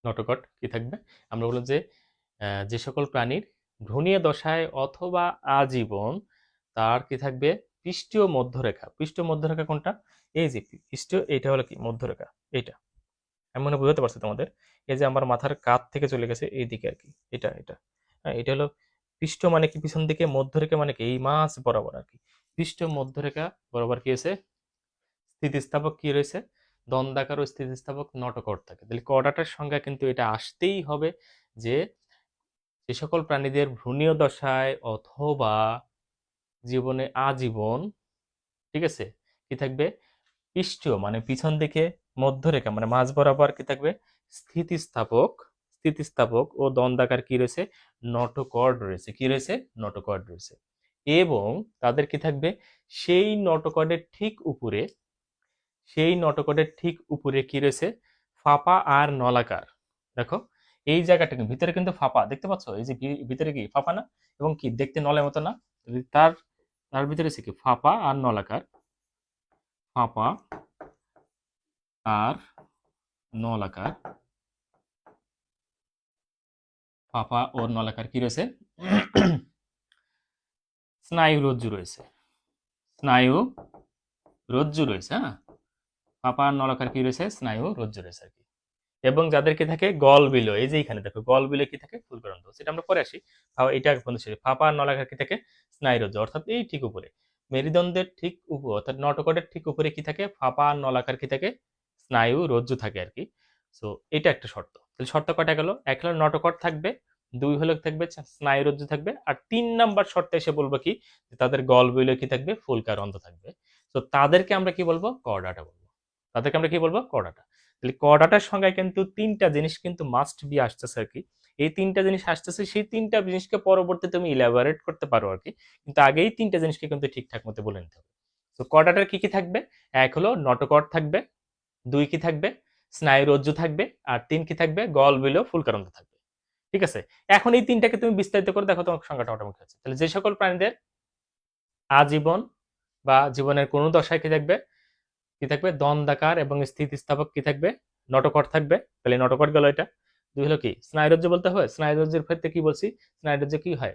নটোকট কি থাকবে? আমরা বললাম যে যে সকল প্রাণীর ভ্রূণীয় দশায় অথবা আজীবন তার কি থাকবে? পৃষ্ঠীয় মধ্যরেখা। পৃষ্ঠীয় মধ্যরেখা কোনটা? এই যে পৃষ্ঠীয়, এটা হলো কি মধ্যরেখা, এইটা আমি মনে হয় বুঝাতে পারছি তোমাদের। এই যে আমার মাথার কাঁধ থেকে চলে গেছে এই দিকে আর কি, এটা এটা হ্যাঁ, এটা হলো পৃষ্ঠ মানে কি পিছন দিকে, মধ্যরেখা মানে কি এই মাছ বরাবর আর কি। পৃষ্ঠ মধ্যরেখা বরাবর কি আছে? স্থিতিস্থাপক কি রয়েছে? দন্ডাকার ও স্থিতিস্থাপক নটোকট থাকে। তাহলে কর্ডাটার সংজ্ঞা কিন্তু এটা আসতেই হবে যে যে সকল প্রাণীদের ভ্রূণীয় দশায় অথবা জীবনে আজীবন, ঠিক আছে, কি থাকবে? পৃষ্ঠীয় মানে পিছন দিকে, মধ্যরেখা মানে মাঝ বরাবর কি থাকবে? স্থিতিস্থাপক, স্থিতিস্থাপক ও দন্ডাকার কি রয়েছে? নটোকর্ড রয়েছে। কি রয়েছে? নটোকর্ড রয়েছে। এবং তাদের কি থাকবে? সেই নটোকর্ডের ঠিক উপরে, সেই নটোকর্ডের ঠিক উপরে কি রয়েছে? ফাঁপা আর নলাকার। দেখো এই জায়গাটা কিন্তু ভিতরে কিন্তু ফাঁপা, দেখতে পাচ্ছ? এই যে ভিতরে কি ফাঁপা না, এবং কি দেখতে নলের মতো না? তার তার ভিতরে আছে কি ফাঁপা আর নলাকার, ফাঁপা আর নলাকার, ফাঁপা ও নলাকার কি রয়েছে? স্নায়ু রজ্জু রয়েছে, স্নায়ু রজ্জু রয়েছে। হ্যাঁ, ফাঁপা আর নলাকার কি রয়েছে? স্নায়ু রজ্জু রয়েছে আর কি। এবং যাদের কি থাকে? গল বিলো, এই যে এখানে দেখো গল বিলো কি থাকে? ফুলকরন্দ, সেটা আমরা পরে আসি। এটা বন্ধু শেষ। ফাঁপা আর নলাকার কি থাকে? স্নায়ু রজ্জু, অর্থাৎ এই ঠিক উপরে মেরুদণ্ডের ঠিক উপর, অর্থাৎ নটোকর্ডের ঠিক উপরে কি থাকে? ফাঁপা আর নলাকার কি থাকে? স্নায়ু রজ্জু থাকে আর কি। সো এটা একটা শর্ত। তাহলে শর্ত কয়টা গেল? এক হলো নটোকর্ড থাকবে, দুই হলো থাকবে স্নায়ু রজ্জু থাকবে, আর ৩ নাম্বার শর্তে এসে বলবো কি তাদের গল বিলো কি থাকবে? ফুলকারন্দ থাকবে। তো তাদেরকে আমরা কি বলবো? কর্ডাটা বলবো। তাদেরকে আমরা কি বলবো? কর্ডাটা। তাহলে কর্ডাটার সংজ্ঞায় কিন্তু ৩টা জিনিস কিন্তু মাস্ট বি আসতেছে আর কি। এই ৩টা জিনিস আসতেছে, সেই ৩টা জিনিসকে পরবর্তীতে তুমি ইলাবোরেট করতে পারো আর কি, কিন্তু আগেই ৩টা জিনিসকে কিন্তু ঠিকঠাক মতো বলে নিতে হবে। তো কর্ডাটার কি কি থাকবে? এক হলো নটোকর্ড থাকবে, দুই কি থাকবে? স্নায়ুরজ্জু থাকবে, আর ৩ কি থাকবে? গল বিলো ফুলকারন্দ থাকবে। ঠিক আছে, এখন এই ৩টাকে তুমি বিস্তারিত করে দেখো, তোমার সংখ্যাটা অটোমেটিক হচ্ছে। তাহলে যে সকল প্রাণীদের আজীবন বা জীবনের কোনো দশায় কি থাকবে? কি থাকবে? দন্ডাকার এবং স্থিতিস্থাপক কি থাকবে? নটোকট থাকবে। তাহলে নটোকট গেল এটা। দুই হলো কি? স্নায়ুরজ্জু বলতে হয়। স্নায়ুরজ্জুর ক্ষেত্রে কি বলছি? স্নায়ুরজ্জু কি হয়?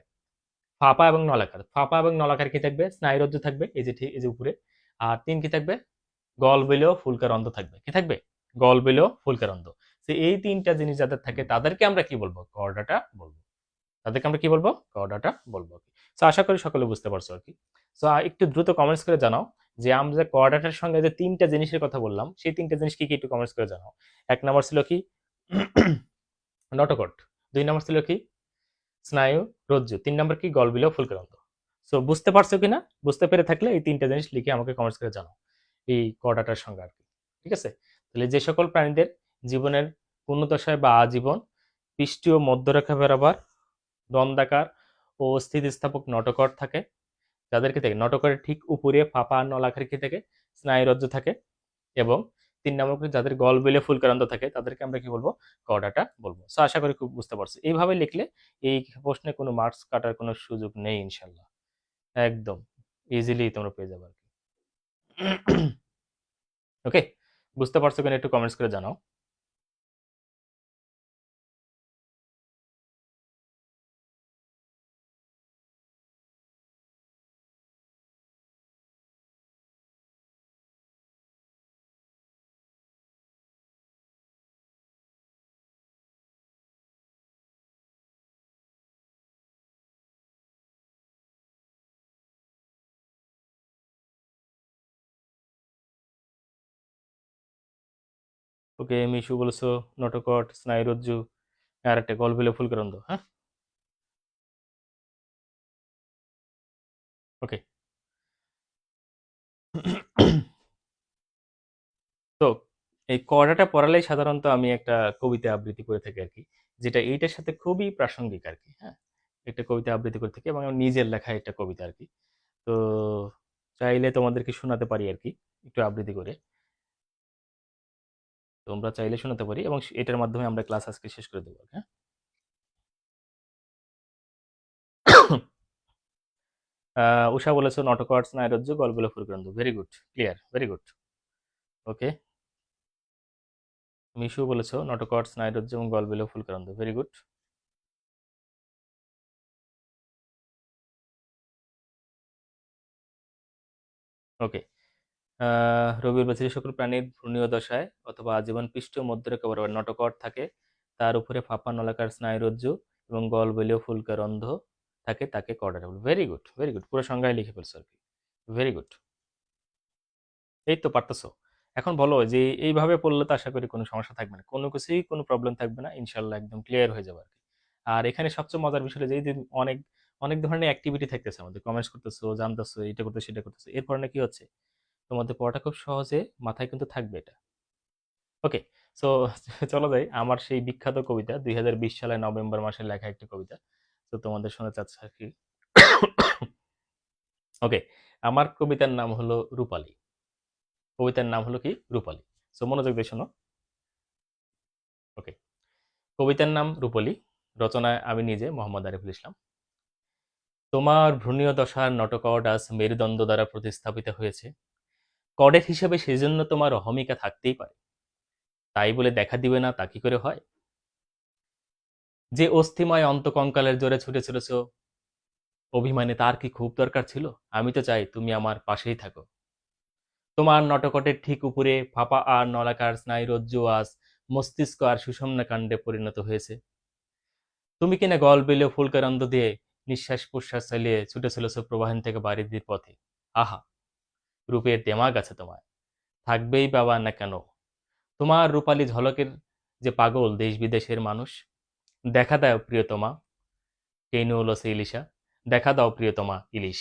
ফাঁপা এবং নলাকার। ফাঁপা এবং নলাকার কি থাকবে? স্নায়ুরজ্জু থাকবে এই যে ঠিক এই যে উপরে। আর ৩ কি থাকবে? গল বিলো ফুলকারন্দ থাকবে। কি থাকবে? গল বিলো ফুলকারন্দ। তো এই ৩টা জিনিস যাদের থাকে তাদেরকে আমরা কি বলবো? কর্ডাটা বলবো। তাদেরকে আমরা কি বলবো? কর্ডাটা বলবো। তো আশা করি সকলে বুঝতে পারছো আর কি। তো একটু দ্রুত কমেন্টস করে জানাও যে আমরা কোয়াড্রাটার সঙ্গে যে ৩টা জিনিসের কথা বললাম, সেই ৩টা জিনিস কি কি একটু কমেন্টস করে জানাও। ১ নম্বর ছিল কি? নটোকট। ২ নম্বর ছিল কি? স্নায়ু রজ্জু। ৩ নম্বর কি? গলবিলীয় ফুলকারন্দ। সো বুঝতে পারছো কিনা? বুঝতে পেরে থাকলে এই ৩টা জিনিস লিখে আমাকে কমেন্টস করে জানাও এই কোয়াড্রাটার সঙ্গে আর কি। ঠিক আছে, তাহলে যে সকল প্রাণীদের জীবনের পূর্ণদশায় বা আজীবন পৃষ্ঠীয় মধ্যরেখা বরাবর দন্ডাকার ও স্থিতিস্থাপক নটোকট থাকে, যাদেরকে থেকে নটোকটের ঠিক উপরে ফাঁপা নলাকার থেকে স্নায়ুরজ্জু থাকে, এবং ৩ নম্বর করে যাদের গল বিলে ফুলকারন্দ থাকে তাদেরকে আমরা কি বলবো? কর্ডাটা বলবো। সো আশা করি খুব বুঝতে পারছো। এইভাবে লিখলে এই প্রশ্নে কোনো মার্কস কাটার কোনো সুযোগ নেই ইনশাল্লাহ। একদম ইজিলি তোমরা পেয়ে যাবে আর কি। ওকে, বুঝতে পারছো কিনা একটু কমেন্টস করে জানাও। ওকে, মিশু বলেছো নটকট, স্নায়ুরজ্জু, আর একটা গলবিলে ফুলকরন্দ। হ্যাঁ, ওকে। তো এই কড়াটা পড়ালেই সাধারণত আমি একটা কবিতা আবৃত্তি করে থাকি আর কি, যেটা এইটার সাথে খুবই প্রাসঙ্গিক আর কি। হ্যাঁ, একটা কবিতা আবৃত্তি করে থাকি এবং আমার নিজের লেখা একটা কবিতা আর কি। তো চাইলে তোমাদেরকে শোনাতে পারি আর কি, একটু আবৃত্তি করে। তোমরা চাইলে শোনাতে পারি এবং এটার মাধ্যমে আমরা ক্লাস আজকে শেষ করে দেবো। হ্যাঁ। উষা বলেছো নটকট, স্নায়ুরজ্জু, গলবিলে ফুলকরন্দ। Very good, clear, very good. Okay. Mishu বলেছো নটকট, স্নায়ুরজ্জু এবং গলবিলে ফুলকরন্দ। Very good. ওকে। রবিউল বলছে যে সকল প্রাণীর ভ্রূণীয় দশায় অথবা আজীবন পৃষ্ঠ মধ্যরেখা বরাবর নটোকট থাকে, তার উপরে ফাঁপা নলাকার স্নায়ুরজ্জু এবং গলবিলীয় ফুলকা রন্ধ্র থাকে, তাকে কর্ডাটা বলে। ভেরি গুড, ভেরি গুড, পুরো সংজ্ঞায় লিখে ফেলছো আর কি। Very good. এই তো পারতেছো। এখন বলো যে এইভাবে পড়লে তো আশা করি কোনো সমস্যা থাকবে না, কোনো কিছুই কোনো প্রবলেম থাকবে না, ইনশাল্লাহ একদম ক্লিয়ার হয়ে যাবে আর কি। আর এখানে সবচেয়ে মজার বিষয় হলো যে এই যে অনেক অনেক ধরনের অ্যাক্টিভিটি থাকতেছে, আমাদের কমেন্টস করতেছো, জানতেছো, এটা করতেছো, সেটা করতেছো, এরপর না কি হচ্ছে, তোমাদের পড়াটা খুব সহজে মাথায় কিন্তু থাকবে এটা। ওকে। সো চলো যাই আমার সেই বিখ্যাত কবিতা, 2020 সালে নভেম্বর মাসে লেখা একটি কবিতা। তো তোমাদের শোনা চাচ্ছে আর কি। ওকে। আমার কবিতার নাম হলো রূপালী। কবিতার নাম হলো কি রূপালী। সো মনোযোগ দিয়ে শোনো। ওকে। কবিতার নাম রূপালী, রচনায় আমি নিজে মোহাম্মদ আরিফুল ইসলাম। তোমার ভ্রূণীয় দশার নটকট আজ মেরুদণ্ড দ্বারা প্রতিস্থাপিত হয়েছে। কডের হিসেবে সেজন্য তোমার অহমিকা থাকতেই পারে, তাই বলে দেখা দিবে না তা কি করে হয়? যে অস্থিময় অন্তকঙ্কালের জোরে ছুটে চলেছ অভিমানে, তার কি খুব দরকার ছিল? আমি তো চাই তুমি আমার পাশেই থাকো। তোমার নটকটের ঠিক উপরে ফাঁপা আর নলাকার স্নায়ুরজ্জু আজ মস্তিষ্ক আর সুষুম্না কাণ্ডে পরিণত হয়েছে। তুমি কিনা গলবিলীয় ফুলকারন্দ দিয়ে নিঃশ্বাস প্রশ্বাস চালিয়ে ছুটে চলেছ প্রবাহন থেকে বাড়ির পথে। আহা, রূপের দেমাগ আছে তোমার, থাকবেই পাবা না কেন? তোমার রূপালী ঝলকের যে পাগল দেশ বিদেশের মানুষ। দেখা দাও প্রিয়তমা, কেইনু হলো সেই ইলিশা, দেখা দাও প্রিয়তমা ইলিশ।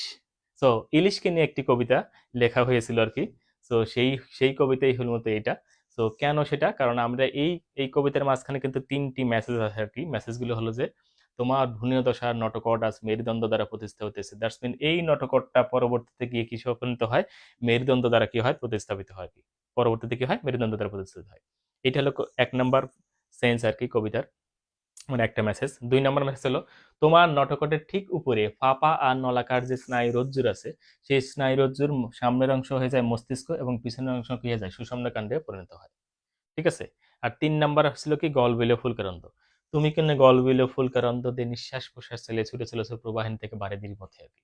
সো ইলিশকে নিয়ে একটি কবিতা লেখা হয়েছিল আর কি। সো সেই সেই কবিতাই হল মতো এটা। সো কেন সেটা, কারণ আমরা এই এই কবিতার মাঝখানে কিন্তু তিনটি মেসেজ আছে আর কি। মেসেজগুলো হলো যে তোমার ভ্রূণীয় দশার নটকট আজ মেরুদণ্ড দ্বারা প্রতিষ্ঠা হতেছে, দ্যাটস মিন এই নটকটটা পরবর্তীতে গিয়ে কিসে উপনীত হয়, মেরুদণ্ড দ্বারা কি হয়, প্রতিস্থাপিত হয় কি, পরবর্তীতে কি হয়, মেরুদণ্ড দ্বারা প্রতিস্থাপিত হয়। এটা হলো এক নাম্বার সেন্স আর কি কবিতার, মানে একটা মেসেজ। 2 নম্বর মেসেজ হলো তোমার নটকটের ঠিক উপরে ফাঁপা আর নলাকার যে স্নায়ুরজ্জুর আছে, সেই স্নায়ুরজ্জুর সামনের অংশ হয়ে যায় মস্তিষ্ক এবং পিছনের অংশ কি হয়ে যায়, সুষুম্না কাণ্ডে পরিণত হয়। ঠিক আছে। আর 3 নম্বর ছিল কি গলবিলীয় ফুলকারন্দ। তুমি কেন গলবিলীয় ফুলকারন্দ দিয়ে নিঃশ্বাস প্রশ্বাস চালিয়ে ছুটে চলেছো প্রবাহিন থেকে বারিধির পথে আর কি।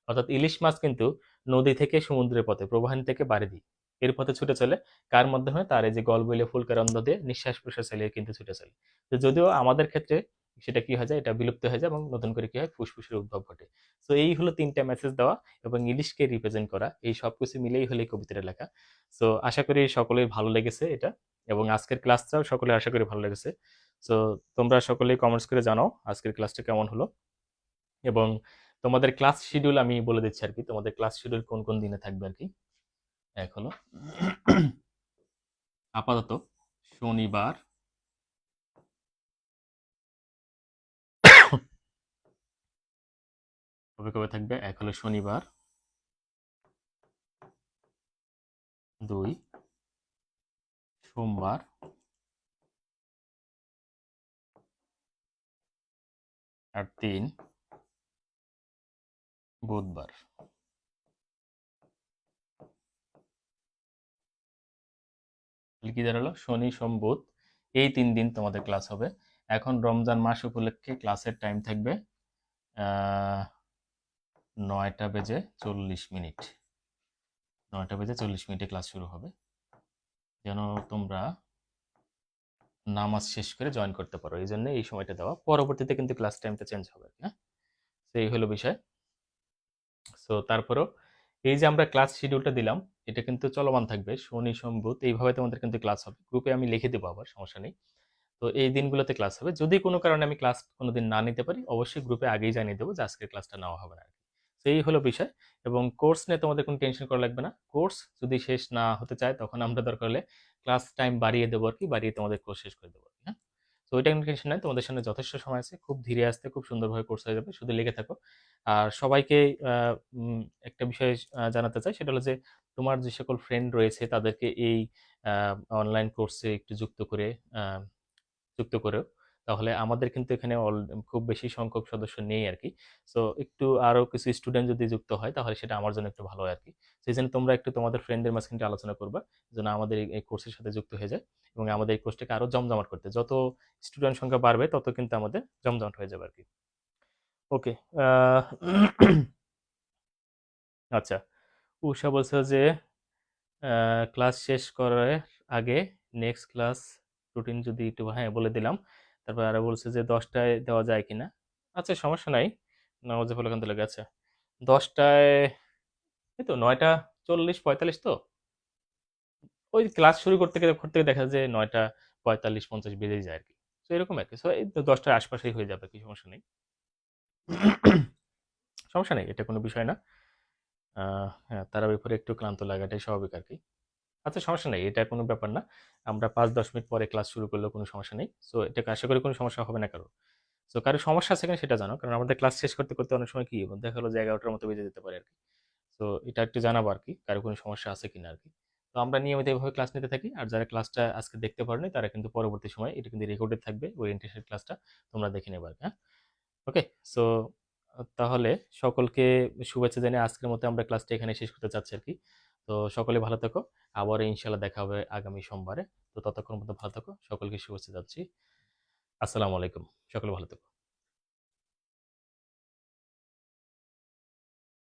অর্থাৎ ইলিশ মাছ কিন্তু নদী থেকে সমুদ্রের পথে, প্রবাহিন থেকে বারিধি, এর পথে ছুটে চলে। কার মাধ্যমে? তার এই যে গলবিলীয় ফুলকারন্দ দিয়ে নিঃশ্বাস প্রশ্বাস চালিয়ে কিন্তু ছুটে চলে। তো যদিও আমাদের ক্ষেত্রে সেটা কি হয়ে যায়, এটা বিলুপ্ত হয়ে যায় এবং নতুন করে কি হয়, ফুসফুসের উদ্ভব ঘটে। তো এই হলো 3টা মেসেজ দেওয়া এবং ইলিশকে রিপ্রেজেন্ট করা, এই সবকিছু মিলেই হলো এই কবিতাটা লেখা। সো আশা করি সকলের ভালো লেগেছে এটা, এবং আজকের ক্লাসটাও সকলে আশা করি ভালো লেগেছে। সো তোমরা সকলেই কমেন্টস করে জানাও আজকের ক্লাসটা কেমন হলো। এবং তোমাদের ক্লাস শিডিউল আমি বলে দিচ্ছি আর কি, তোমাদের ক্লাস শিডিউল কোন কোন দিনে থাকবে আর কি। এক হলো আপাতত শনিবার, কবে কবে থাকবে, এক হলো শনিবার, 2 সোমবার, আর 3 বুধবার। তাহলে কি দাঁড়ালো, শনি সোম বুধ, এই 3 দিন তোমাদের ক্লাস হবে। এখন রমজান মাস উপলক্ষে ক্লাসের টাইম থাকবে 9টা বেজে 40 মিনিট। 9টা বেজে 40 মিনিটে ক্লাস শুরু হবে, যেন তোমরা নামাজ শেষ করে জয়েন করতে পারো, এই জন্য এই সময়টা দেওয়া। পরবর্তীতে কিন্তু ক্লাস টাইমটা চেঞ্জ হবে, হ্যাঁ। সেই হলো বিষয়। সো তারপরও এই যে আমরা ক্লাস শিডিউলটা দিলাম, এটা কিন্তু চলমান থাকবে। শনি, সোম, বুধ এইভাবে তোমাদের কিন্তু ক্লাস হবে। গ্রুপে আমি লিখে দেবো আবার, সমস্যা নেই। তো এই দিনগুলোতে ক্লাস হবে। যদি কোনো কারণে আমি ক্লাস কোনোদিন না নিতে পারি, অবশ্যই গ্রুপে আগেই জানিয়ে দেবো যে আজকের ক্লাসটা নেওয়া হবে না আরকি। তো এই হলো বিষয়। এবং কোর্স নিয়ে তোমাদের কোনো টেনশন করা লাগবে না। কোর্স যদি শেষ না হতে চায়, তখন আমরা দরকার হলে ক্লাস টাইম বাড়িয়ে দেবো আরকি। বাড়িয়ে তোমাদের কোর্স শেষ করে দেবো আরকি, হ্যাঁ? তো ওইটা কোনো টেনশন নাই। তোমাদের সামনে যথেষ্ট সময় আছে। খুব ধীরে আস্তে খুব সুন্দরভাবে কোর্স হয়ে যাবে। শুধু লেগে থাকো। আর সবাইকে আ একটা বিষয় জানাতে চাই, সেটা হলো যে তোমার যে সকল ফ্রেন্ড রয়েছে তাদেরকে এই আ অনলাইন কোর্সে একটু আ যুক্ত করেও। তাহলে আমাদের কিন্তু এখানে খুব বেশি সংখ্যক সদস্য নেই আরকি। সো একটু আরো কিছু স্টুডেন্ট যদি যুক্ত হয়, তাহলে সেটা আমার জন্য একটু ভালো হয় আরকি। সেইজন্য তোমরা একটু তোমাদের ফ্রেন্ডদের মাঝখানে একটু আলোচনা করবা, যেন আমাদের এই কোর্সের সাথে যুক্ত হয়ে যায় এবং আমাদের এই কোর্সটাকে আরো জমজমাট করতে। যত স্টুডেন্ট সংখ্যা বাড়বে, তত কিন্তু আমাদের জমজমাট হয়ে যাবে আরকি। ওকে। আ আচ্ছা। উষা বলছে যে ক্লাস শেষ করার আগে নেক্সট ক্লাস রুটিন যদি একটু, হ্যাঁ, বলে দিলাম। তারপর আরো বলছে যে 10টায় দেওয়া যায় কিনা? আচ্ছা, সমস্যা নাই। নামাজে ফলাকান্ত লেগে আছে। 10টায়, এই তো 9টা 40 45 তো? ওই ক্লাস শুরু করতে গিয়ে দেখা যায় যে 9টা 45 50 বেজেই যায় আরকি। তো এরকম আরকি। সো এই তো 10টার আশপাশেই হয়ে যাবে, কি সমস্যা নেই। সমস্যা নেই, এটা কোনো বিষয় না। আ হ্যাঁ, তারাবির পরে একটু ক্লান্ত লাগাটাই স্বাভাবিক আরকি। আচ্ছা, সমস্যা নেই। এটা কোনো ব্যাপার না। আমরা ৫-১০ মিনিট পরে ক্লাস শুরু করলেও কোনো সমস্যা নেই। সো এটা আশা করি কোনো সমস্যা হবে না কারো। সো কারো সমস্যা আছে কিনা সেটা জানাও। কারণ আমাদের ক্লাস শেষ করতে অনেক সময় কি দেখা গেলো যে ১১টার মতো বেজে যেতে পারে আরকি। সো এটা একটু জানাবো আরকি, কারো কোনো সমস্যা আছে কিনা আরকি। তো আমরা নিয়মিত এভাবে ক্লাস নিতে থাকি। আর যারা ক্লাসটা আজকে দেখতে পারেনি, তারা কিন্তু পরবর্তী সময়ে এটা কিন্তু রেকর্ডেড থাকবে, ওরিয়েন্টেশন ক্লাসটা তোমরা দেখে নেবে আরকি, হ্যাঁ? ওকে? সো তাহলে সকলকে শুভেচ্ছা জানিয়ে আজকের মতো আমরা ক্লাসটা এখানে শেষ করতে চাচ্ছি আরকি। তো সকলে ভালো থেকো। আবারও ইনশাআল্লাহ দেখা হবে আগামী সোমবারে। তো ততক্ষণ পর্যন্ত ভালো থেকো। সকলকে শুভেচ্ছা যাচ্ছি। আসসালামু আলাইকুম। সকলে ভালো থেকো।